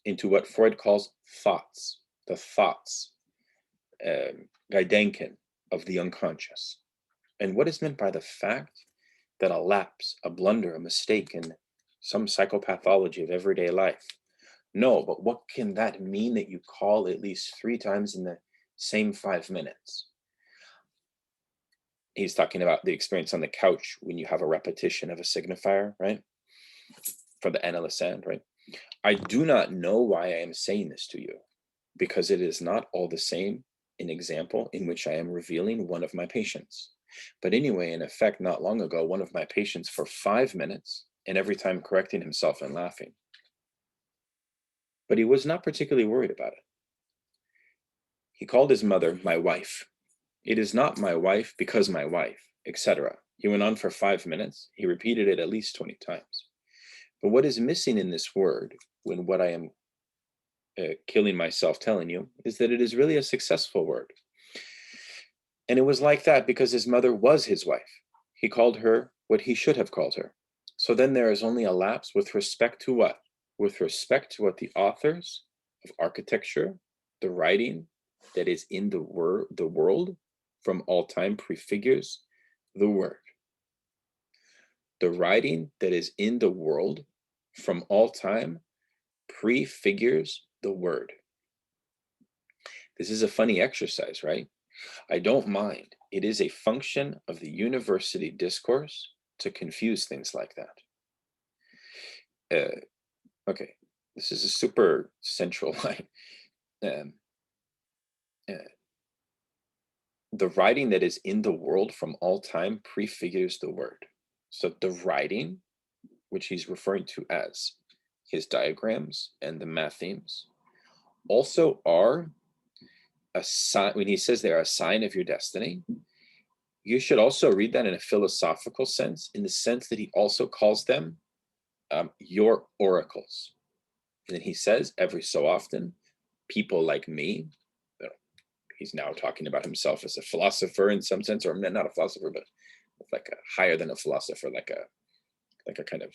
into what Freud calls thoughts, the thoughts, Gedenken, of the unconscious. And what is meant by the fact that a lapse, a blunder, a mistake in some psychopathology of everyday life? No, but what can that mean that you call at least 3 times in the same 5 minutes? He's talking about the experience on the couch when you have a repetition of a signifier, right? For the analysand, right? I do not know why I am saying this to you, because it is not all the same an example in which I am revealing one of my patients. But anyway, in effect, not long ago, one of my patients for 5 minutes, and every time correcting himself and laughing. But he was not particularly worried about it. He called his mother my wife. It is not my wife because my wife, etc. He went on for 5 minutes. He repeated it at least 20 times. But what is missing in this word, when what I am killing myself telling you, is that it is really a successful word. And it was like that because his mother was his wife. He called her what he should have called her. So then there is only a lapse with respect to what? With respect to what the authors of architecture, the writing that is in the world from all time prefigures the word. The writing that is in the world from all time prefigures the word. This is a funny exercise, right? I don't mind. It is a function of the university discourse to confuse things like that. Okay, this is a super central line. The writing that is in the world from all time prefigures the word. So the writing, which he's referring to as his diagrams and the mathemes, also are a sign. When he says they are a sign of your destiny, you should also read that in a philosophical sense, in the sense that he also calls them your oracles. And then he says every so often, people like me, he's now talking about himself as a philosopher in some sense, or not a philosopher, but like a higher than a philosopher, like a kind of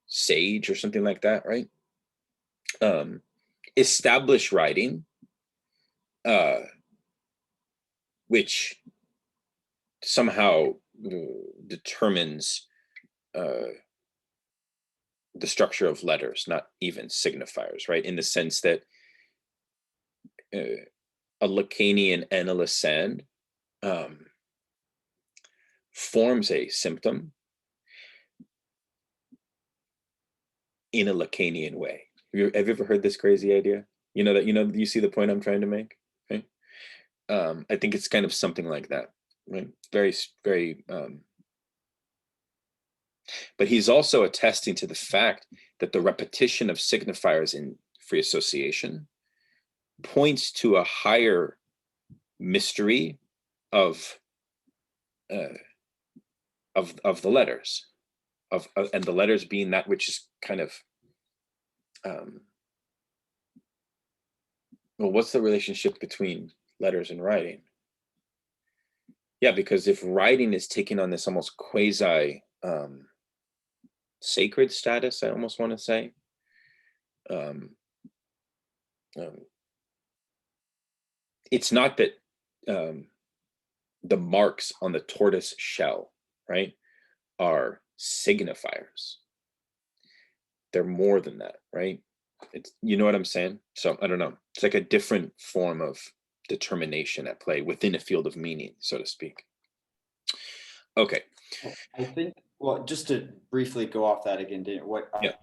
sage or something like that, right? Establish writing, which somehow determines the structure of letters, not even signifiers, right? In the sense that a Lacanian and a Lacan forms a symptom in a Lacanian way. Have you ever heard this crazy idea? You see the point I'm trying to make, right? I think it's kind of something like that, right? Very, very, but he's also attesting to the fact that the repetition of signifiers in free association points to a higher mystery of the letters, and the letters being that which is kind of well, what's the relationship between letters and writing? Yeah, because if writing is taking on this almost quasi sacred status, I almost want to say, it's not that the marks on the tortoise shell, right, are signifiers. They're more than that, right? It's, you know what I'm saying? So I don't know. It's like a different form of determination at play within a field of meaning, so to speak. Okay. I think, well, just to briefly go off that again,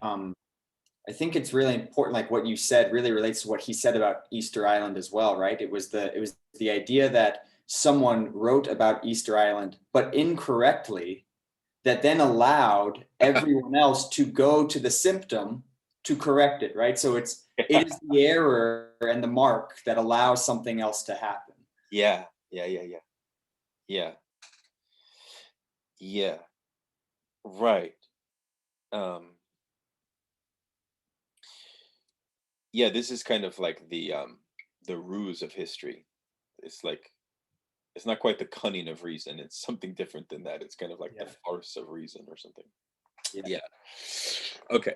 I think it's really important, like what you said really relates to what he said about Easter Island as well, right? It was the idea that someone wrote about Easter Island, but incorrectly, that then allowed everyone else to go to the symptom to correct it, right? So it is the error and the mark that allows something else to happen. Yeah. Right. Yeah, this is kind of like the ruse of history. It's like, it's not quite the cunning of reason. It's something different than that. It's kind of like the farce of reason or something. Yeah. Okay,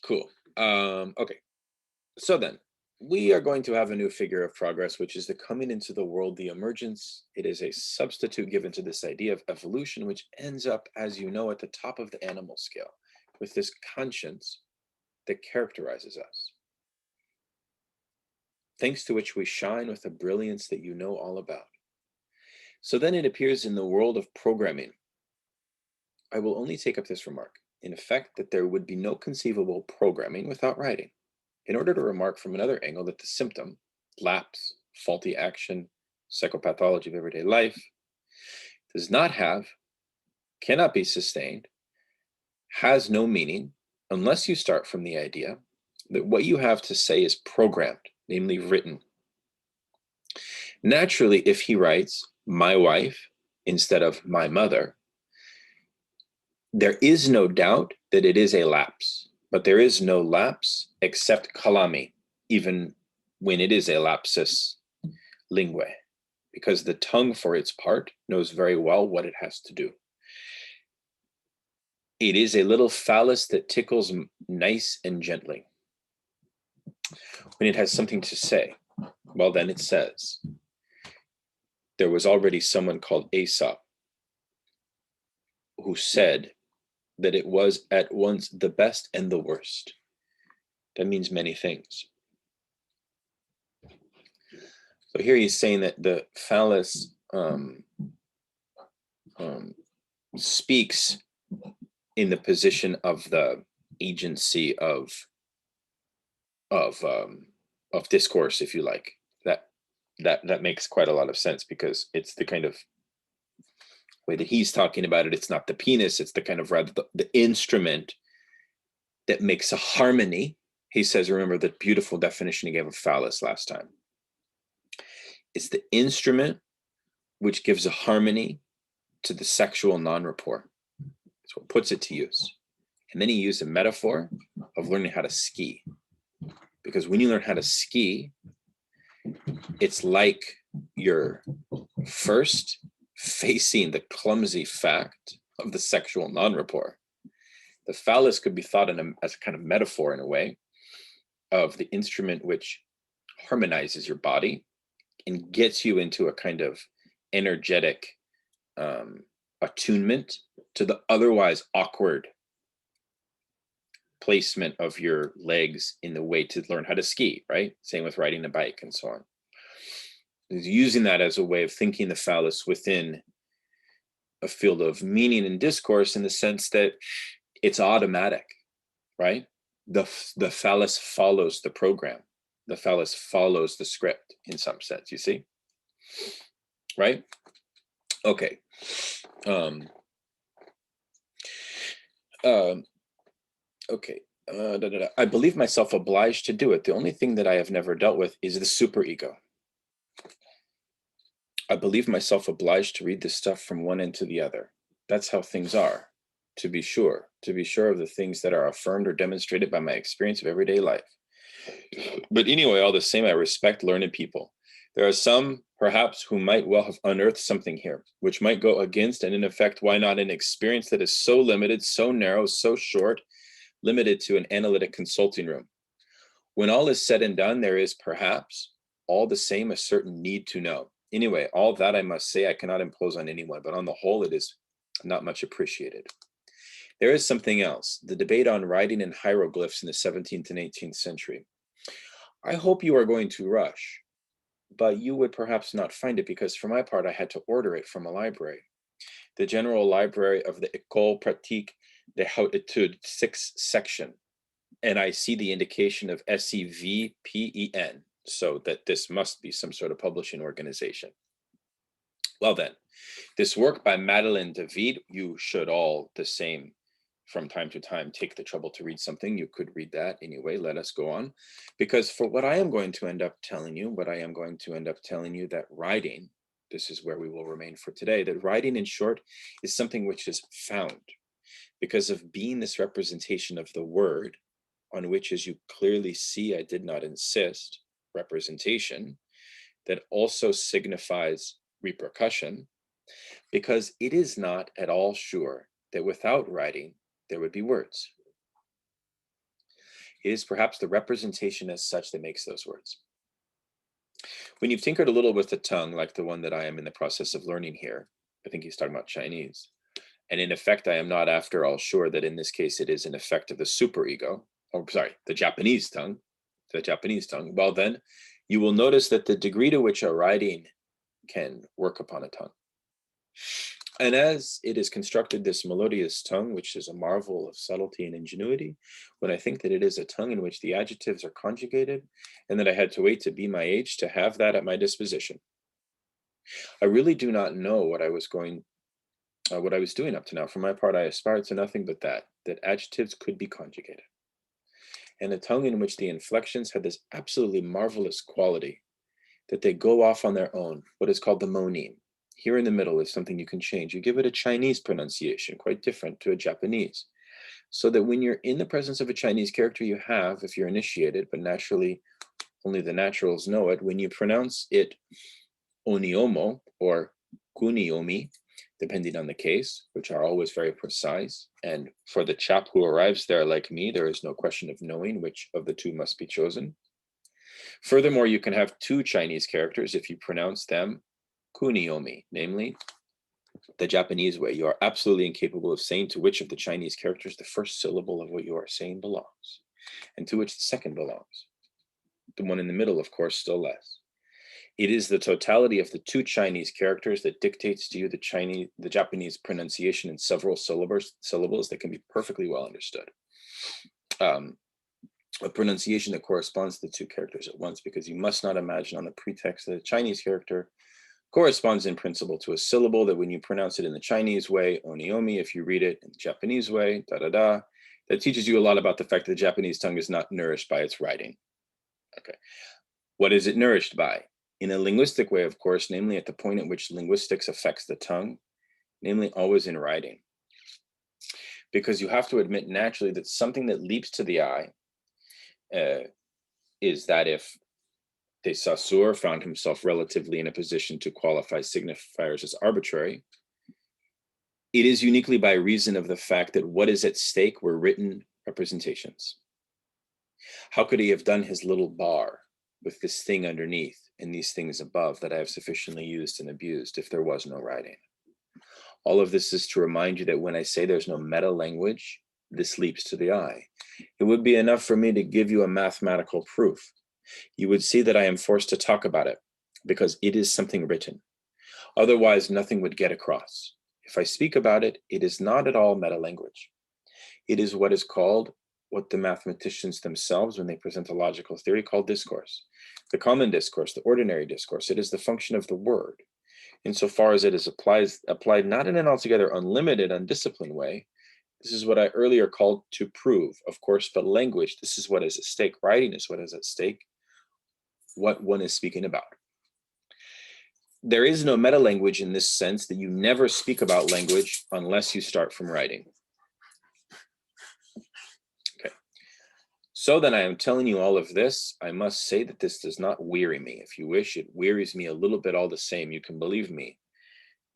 cool. Okay, so then we are going to have a new figure of progress, which is the coming into the world, the emergence. It is a substitute given to this idea of evolution, which ends up, as you know, at the top of the animal scale, with this conscience that characterizes us, thanks to which we shine with a brilliance that you know all about. So then it appears in the world of programming. I will only take up this remark, in effect, that there would be no conceivable programming without writing, in order to remark from another angle that the symptom, lapse, faulty action, psychopathology of everyday life, does not have, cannot be sustained, has no meaning, unless you start from the idea that what you have to say is programmed, namely written. Naturally, if he writes, my wife, instead of my mother, there is no doubt that it is a lapse, but there is no lapse except kalami, even when it is a lapsus linguae, because the tongue for its part knows very well what it has to do. It is a little phallus that tickles nice and gently. When it has something to say, well, then it says. There was already someone called Aesop who said that it was at once the best and the worst. That means many things. So here he's saying that the phallus speaks in the position of the agency of discourse, if you like. That makes quite a lot of sense, because it's the kind of way that he's talking about it. It's not the penis, it's the kind of rather the instrument that makes a harmony. He says, remember the beautiful definition he gave of phallus last time. It's the instrument which gives a harmony to the sexual non-rapport. That's what puts it to use. And then he used a metaphor of learning how to ski. Because when you learn how to ski, it's like you're first facing the clumsy fact of the sexual non-rapport. The phallus could be thought as a kind of metaphor, in a way, of the instrument which harmonizes your body and gets you into a kind of energetic attunement to the otherwise awkward placement of your legs in the way to learn how to ski, right? Same with riding a bike and so on. Is using that as a way of thinking the phallus within a field of meaning and discourse, in the sense that it's automatic, right? The phallus follows the program. The phallus follows the script in some sense, you see? Right? Okay. Okay. I believe myself obliged to do it. The only thing that I have never dealt with is the superego. I believe myself obliged to read this stuff from one end to the other. That's how things are, to be sure of the things that are affirmed or demonstrated by my experience of everyday life. But anyway, all the same, I respect learned people. There are some, perhaps, who might well have unearthed something here, which might go against, and in effect, why not, an experience that is so limited, so narrow, so short, limited to an analytic consulting room. When all is said and done, there is perhaps all the same a certain need to know. Anyway, all that I must say I cannot impose on anyone, but on the whole, it is not much appreciated. There is something else, the debate on writing in hieroglyphs in the 17th and 18th century. I hope you are going to rush, but you would perhaps not find it, because for my part, I had to order it from a library. The General Library of the École Pratique des Hautes Études, 6th section, and I see the indication of SEVPEN, so that this must be some sort of publishing organization. Well then, this work by Madeleine David, you should all the same from time to time take the trouble to read something. You could read that anyway. Let us go on, because for what I am going to end up telling you, that writing, this is where we will remain for today, that writing, in short, is something which is found because of being this representation of the word, on which, as you clearly see, I did not insist, representation, that also signifies repercussion, because it is not at all sure that without writing there would be words. It is perhaps the representation as such that makes those words. When you've tinkered a little with the tongue, like the one that I am in the process of learning here, I think he's talking about Chinese, and in effect I am not after all sure that in this case it is an effect of the superego, the Japanese tongue, well then, you will notice that the degree to which a writing can work upon a tongue, and as it is constructed, this melodious tongue, which is a marvel of subtlety and ingenuity, when I think that it is a tongue in which the adjectives are conjugated, and that I had to wait to be my age to have that at my disposition. I really do not know what I was doing up to now. For my part, I aspired to nothing but that adjectives could be conjugated. And a tongue in which the inflections had this absolutely marvelous quality, that they go off on their own, what is called the moneme. Here in the middle is something you can change. You give it a Chinese pronunciation, quite different to a Japanese. So that when you're in the presence of a Chinese character, you have, if you're initiated, but naturally only the naturals know it, when you pronounce it oniomo or kuniomi, depending on the case, which are always very precise. And for the chap who arrives there like me, there is no question of knowing which of the two must be chosen. Furthermore, you can have two Chinese characters if you pronounce them kuniomi, namely the Japanese way. You are absolutely incapable of saying to which of the Chinese characters the first syllable of what you are saying belongs, and to which the second belongs. The one in the middle, of course, still less. It is the totality of the two Chinese characters that dictates to you the Japanese pronunciation in several syllables that can be perfectly well understood. A pronunciation that corresponds to the two characters at once, because you must not imagine on the pretext that a Chinese character corresponds in principle to a syllable that when you pronounce it in the Chinese way, oniomi, if you read it in the Japanese way, da-da-da, that teaches you a lot about the fact that the Japanese tongue is not nourished by its writing. Okay, what is it nourished by? In a linguistic way, of course, namely at the point at which linguistics affects the tongue, namely always in writing. Because you have to admit naturally that something that leaps to the eye is that if de Saussure found himself relatively in a position to qualify signifiers as arbitrary, it is uniquely by reason of the fact that what is at stake were written representations. How could he have done his little bar with this thing underneath and these things above that I have sufficiently used and abused if there was no writing? All of this is to remind you that when I say there's no meta language, this leaps to the eye. It would be enough for me to give you a mathematical proof. You would see that I am forced to talk about it because it is something written. Otherwise, nothing would get across. If I speak about it, it is not at all meta-language. It is what is called, what the mathematicians themselves, when they present a logical theory, call discourse. The common discourse, the ordinary discourse, it is the function of the word. Insofar as it is applied not in an altogether unlimited, undisciplined way. This is what I earlier called to prove, of course, but language, this is what is at stake. Writing is what is at stake, what one is speaking about. There is no meta-language in this sense that you never speak about language unless you start from writing. Okay. So then I am telling you all of this. I must say that this does not weary me. If you wish, it wearies me a little bit all the same. You can believe me.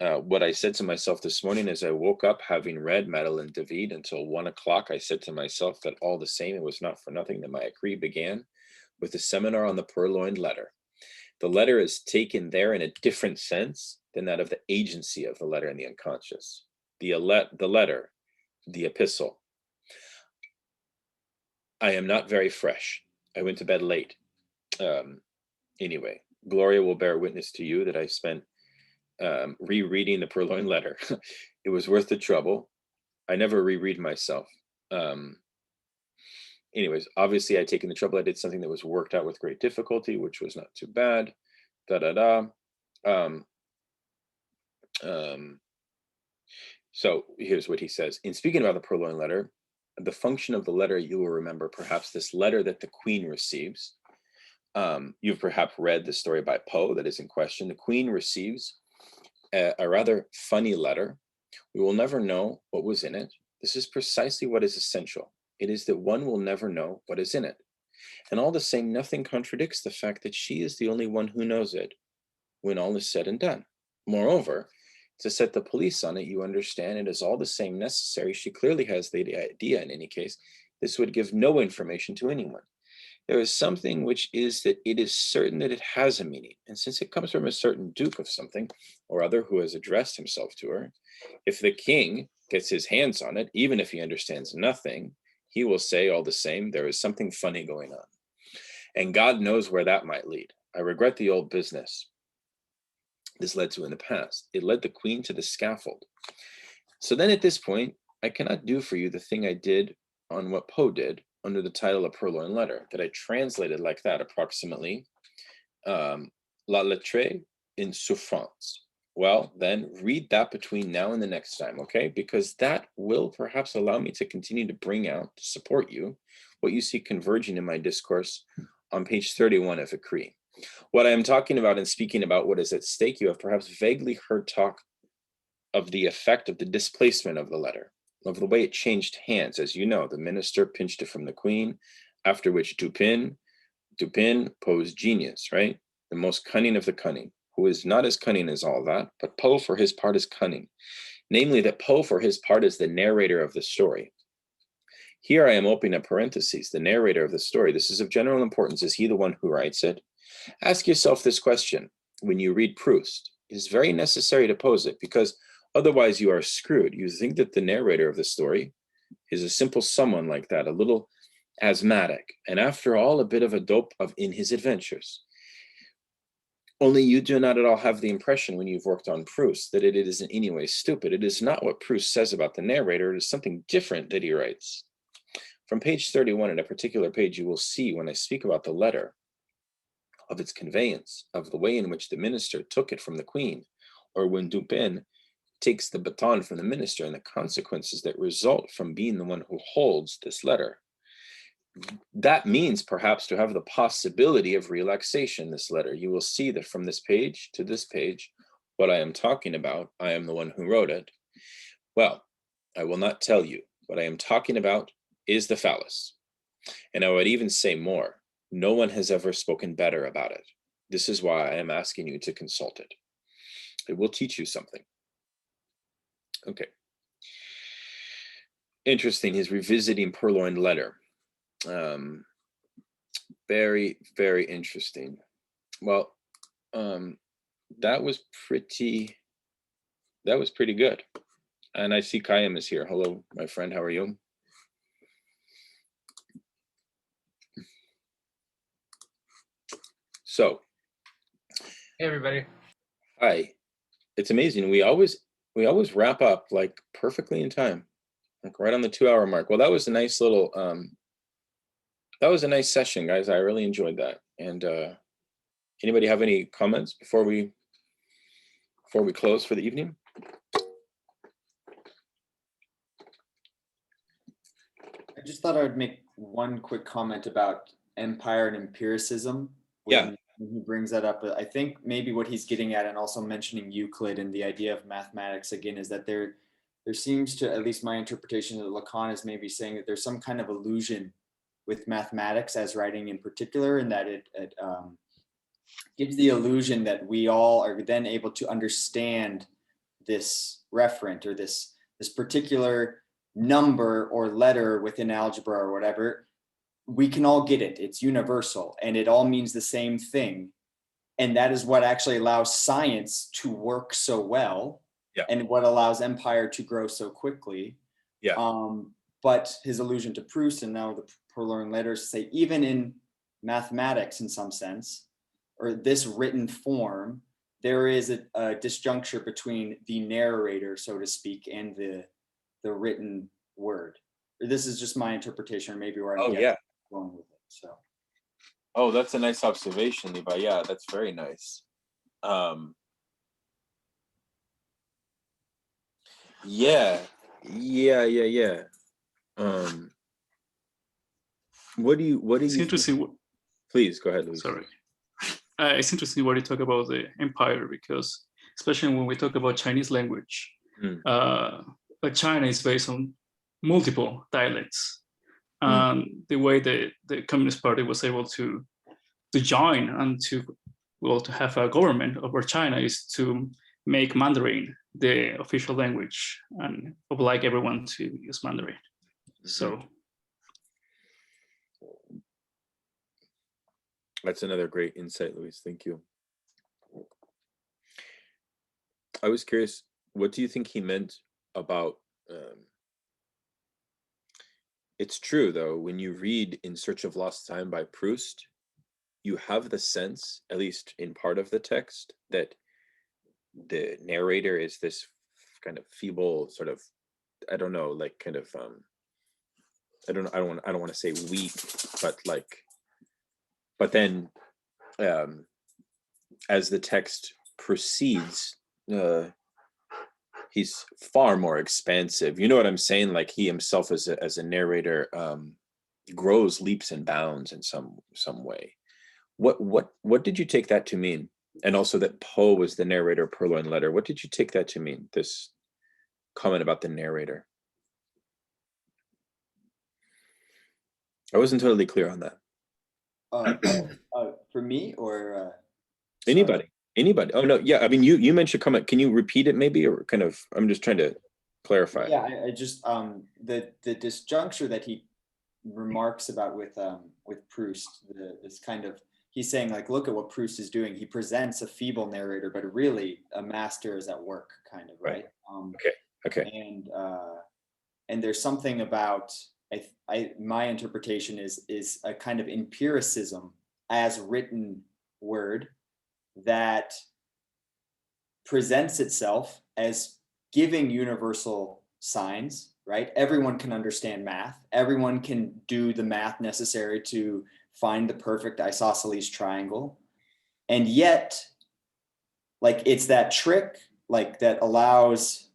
What I said to myself this morning as I woke up, having read Madeleine David until 1 o'clock, I said to myself that all the same, it was not for nothing that my écrit began with the seminar on the purloined letter. The letter is taken there in a different sense than that of the agency of the letter in the unconscious. The letter, the epistle. I am not very fresh. I went to bed late. Anyway, Gloria will bear witness to you that I spent rereading the purloined letter. It was worth the trouble. I never reread myself. Anyways, obviously I'd taken the trouble. I did something that was worked out with great difficulty, which was not too bad. So here's what he says. In speaking about the purloined letter, the function of the letter, you will remember perhaps this letter that the Queen receives. You've perhaps read the story by Poe that is in question. The Queen receives a rather funny letter. We will never know what was in it. This is precisely what is essential. It is that one will never know what is in it. And all the same, nothing contradicts the fact that she is the only one who knows it when all is said and done. Moreover, to set the police on it, you understand it is all the same necessary. She clearly has the idea in any case. This would give no information to anyone. There is something which is that it is certain that it has a meaning. And since it comes from a certain duke of something or other who has addressed himself to her, if the king gets his hands on it, even if he understands nothing, he will say all the same, there is something funny going on. And God knows where that might lead. I regret the old business this led to in the past. It led the Queen to the scaffold. So then at this point, I cannot do for you the thing I did on what Poe did under the title of Purloined Letter, that I translated like that approximately, La Lettre in Souffrance. Well, then read that between now and the next time, okay? Because that will perhaps allow me to continue to bring out, to support you, what you see converging in my discourse on page 31 of écrit. What I am talking about and speaking about what is at stake, you have perhaps vaguely heard talk of the effect of the displacement of the letter, of the way it changed hands. As you know, the minister pinched it from the Queen, after which Dupin, Poe's genius, right? The most cunning of the cunning, who is not as cunning as all that, but Poe for his part is cunning. Namely, that Poe for his part is the narrator of the story. Here I am opening a parenthesis, the narrator of the story. This is of general importance. Is he the one who writes it? Ask yourself this question when you read Proust. It is very necessary to pose it because otherwise you are screwed. You think that the narrator of the story is a simple someone like that, a little asthmatic, and after all, a bit of a dope in his adventures. Only you do not at all have the impression when you've worked on Proust that it is in any way stupid. It is not what Proust says about the narrator. It is something different that he writes. From page 31, in a particular page, you will see when I speak about the letter, of its conveyance, of the way in which the minister took it from the Queen, or when Dupin takes the baton from the minister and the consequences that result from being the one who holds this letter. That means perhaps to have the possibility of relaxation, this letter. You will see that from this page to this page, what I am talking about, I am the one who wrote it. Well, I will not tell you. What I am talking about is the phallus. And I would even say more. No one has ever spoken better about it. This is why I am asking you to consult it. It will teach you something. Okay. Interesting, he's revisiting Purloined Letter. Very, very interesting. Well, that was pretty good. And I see Kayam is here. Hello, my friend, how are you? So, Hey, everybody. hi. It's amazing. We always wrap up like perfectly in time, like right on the 2-hour mark. Well, that was a nice little, that was a nice session, guys. I really enjoyed that. And anybody have any comments before we close for the evening? I just thought I would make one quick comment about empire and empiricism. Yeah. When he brings that up, I think maybe what he's getting at, and also mentioning Euclid and the idea of mathematics again, is that there seems to, at least my interpretation of Lacan is maybe saying that there's some kind of illusion with mathematics as writing in particular, and that it gives the illusion that we all are then able to understand this referent or this particular number or letter within algebra or whatever. We can all get it. It's universal and it all means the same thing. And that is what actually allows science to work so well. Yeah. And what allows empire to grow so quickly. Yeah. But his allusion to Proust and now the Purloined Letters say, even in mathematics in some sense, or this written form, there is a disjuncture between the narrator, so to speak, and the written word. This is just my interpretation, or maybe where I'm going with it. So. Oh, that's a nice observation, Levi. Yeah, that's very nice. Yeah. What do you? It's interesting. Please go ahead, Luis. Sorry. It's interesting what you talk about the empire, because especially when we talk about Chinese language, but China is based on multiple dialects. The way the Communist Party was able to join and to have a government over China is to make Mandarin the official language and oblige everyone to use Mandarin. So that's another great insight, Luis. Thank you. I was curious, what do you think he meant about it's true, though, when you read In Search of Lost Time by Proust, you have the sense, at least in part of the text, that the narrator is this kind of feeble sort of, I don't know, like kind of I don't want to say weak, but like, but then as the text proceeds, he's far more expansive. You know what I'm saying? Like he himself as a narrator grows leaps and bounds in some way. What did you take that to mean? And also that Poe was the narrator of Purloined Letter. What did you take that to mean? This comment about the narrator. I wasn't totally clear on that. For me or anybody? Oh no, yeah. I mean, you mentioned comment. Can you repeat it maybe, or kind of? I'm just trying to clarify. Yeah, I just the disjuncture that he remarks about with Proust, this kind of, he's saying like, look at what Proust is doing. He presents a feeble narrator, but really a master is at work, kind of, right? Okay. And there's something about my interpretation is a kind of empiricism as written word that presents itself as giving universal signs, right? Everyone can understand math. Everyone can do the math necessary to find the perfect isosceles triangle. And yet, like, it's that trick, like, that allows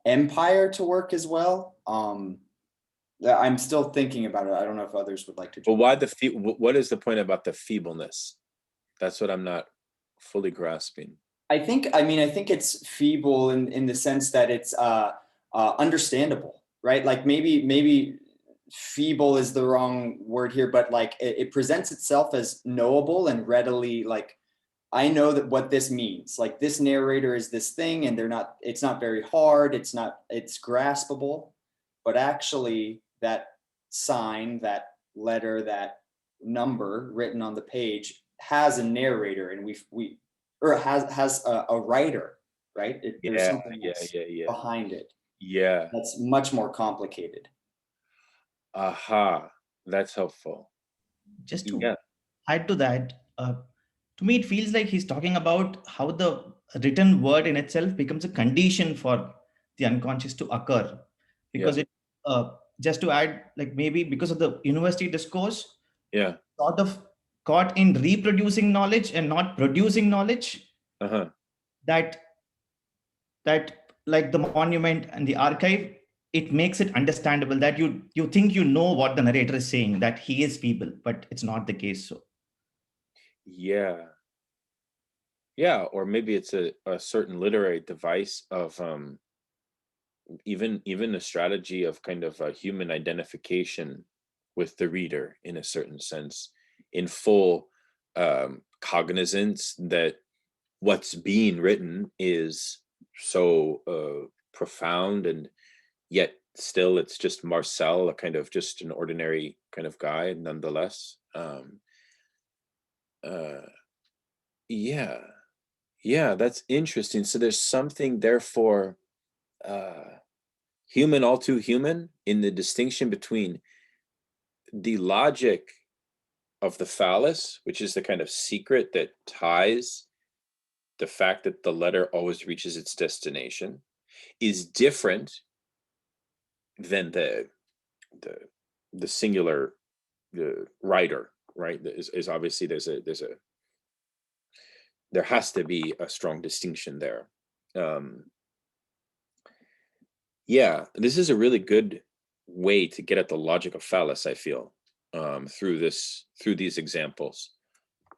empire to work as well. I'm still thinking about it. I don't know if others would like to. Well, why what is the point about the feebleness? That's what I'm not fully grasping. I think it's feeble in the sense that it's understandable, right? Like maybe feeble is the wrong word here, but like it presents itself as knowable and readily, like, I know that what this means, like this narrator is this thing and it's not very hard. It's graspable, but actually that sign, that letter, that number written on the page has a narrator, and has a writer, right? There's something behind it. Yeah. That's much more complicated. Aha, that's helpful. Just to add to that, to me, it feels like he's talking about how the written word in itself becomes a condition for the unconscious to occur. Because Yeah. it, just to add, like maybe because of the university discourse, Yeah. sort of caught in reproducing knowledge and not producing knowledge, Uh-huh. that like the monument and the archive, it makes it understandable that you think you know what the narrator is saying, that he is feeble, but it's not the case. So Yeah. Yeah. Or maybe it's a certain literary device of even a strategy of kind of a human identification with the reader in a certain sense, in full cognizance that what's being written is so profound, and yet still it's just Marcel, a kind of just an ordinary kind of guy nonetheless. Yeah, that's interesting. So there's something therefore human, all too human, in the distinction between the logic of the phallus, which is the kind of secret that ties the fact that the letter always reaches its destination, is different than the singular writer, right? Is obviously there has to be a strong distinction there. Yeah, this is a really good way to get at the logic of phallus, I feel, through these examples.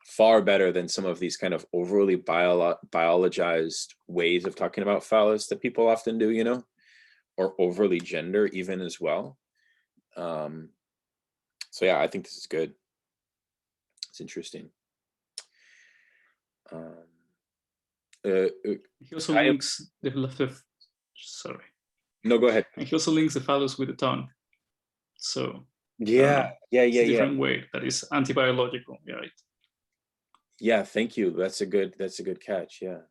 Far better than some of these kind of overly biologized ways of talking about phallus that people often do, or overly gender even as well. So yeah, I think this is good. It's interesting. He also links the left of, sorry. No, go ahead. And he also links the phallus with the tongue. So yeah. It's a different way that is anti-biological. Yeah, right. Yeah, thank you. That's a good catch. Yeah.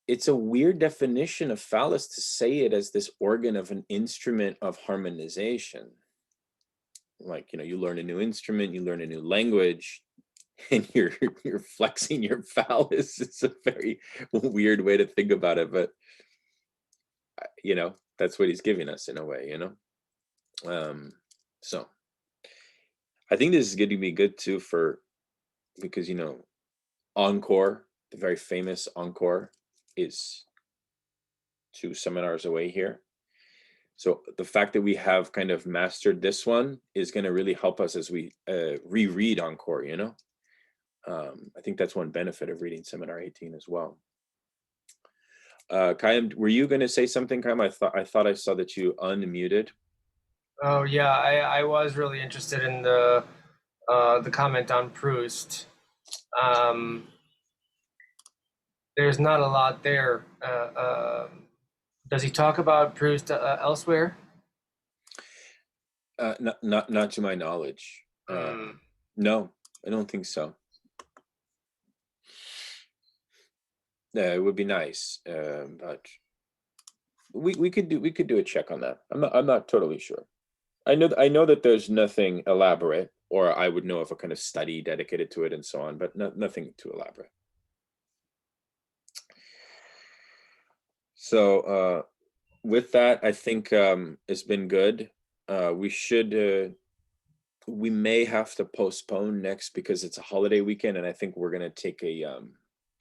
It's a weird definition of phallus to say it as this organ of an instrument of harmonization. Like, you learn a new instrument, you learn a new language, and you're flexing your phallus. It's a very weird way to think about it, but that's what he's giving us in a way, so I think this is going to be good too because Encore, the very famous Encore, is 2 seminars away here. So the fact that we have kind of mastered this one is going to really help us as we reread Encore, I think that's one benefit of reading Seminar 18 as well. Kayam, were you going to say something, Kayam? I thought I saw that you unmuted. Oh yeah, I was really interested in the comment on Proust. There's not a lot there. Does he talk about Proust elsewhere? Not to my knowledge. No, I don't think so. It would be nice, but we could do a check on that. I'm not totally sure. I know that there's nothing elaborate, or I would know of a kind of study dedicated to it and so on, but nothing too elaborate. So with that, I think it's been good. We may have to postpone next because it's a holiday weekend, and I think we're going to take a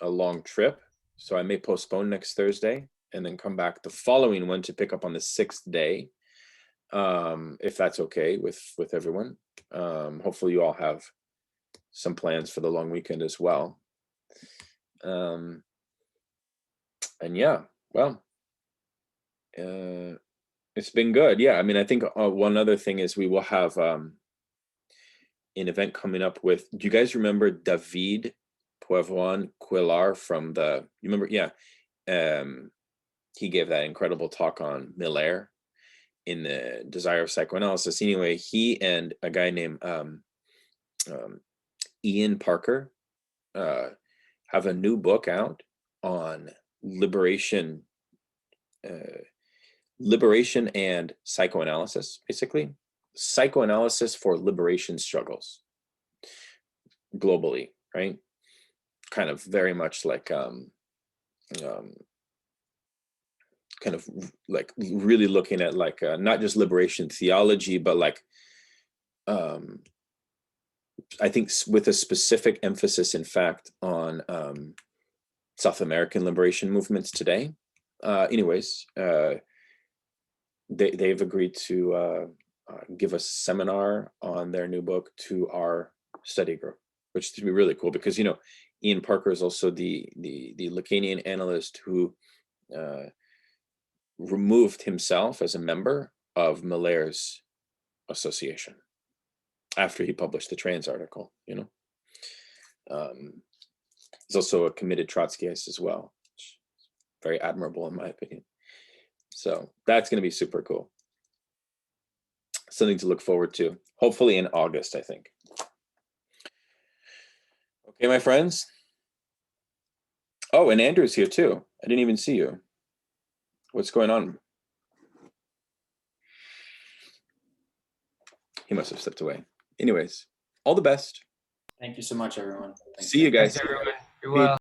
long trip. So I may postpone next Thursday and then come back the following one to pick up on the 6th day, if that's okay with everyone. Hopefully you all have some plans for the long weekend as well. And yeah, well, it's been good. Yeah, I mean, I think one other thing is we will have an event coming up with, do you guys remember David Poivron Quillard from you remember? Yeah. He gave that incredible talk on Miller in the Desire of Psychoanalysis. Anyway, he and a guy named Ian Parker have a new book out on liberation and psychoanalysis, basically. Psychoanalysis for Liberation Struggles globally, right? Kind of very much like kind of like really looking at like not just liberation theology, but like I think with a specific emphasis, in fact, on South American liberation movements today. They've agreed to give a seminar on their new book to our study group, which is to be really cool because, you know, Ian Parker is also the Lacanian analyst who removed himself as a member of Miller's association after he published the trans article, you know. He's also a committed Trotskyist as well. Very admirable in my opinion. So that's going to be super cool. Something to look forward to, hopefully in August, I think. Okay, my friends. Oh, and Andrew's here too. I didn't even see you. What's going on? He must have stepped away. Anyways, all the best. Thank you so much, everyone. Thanks. See you guys. Thanks, everyone. You're well.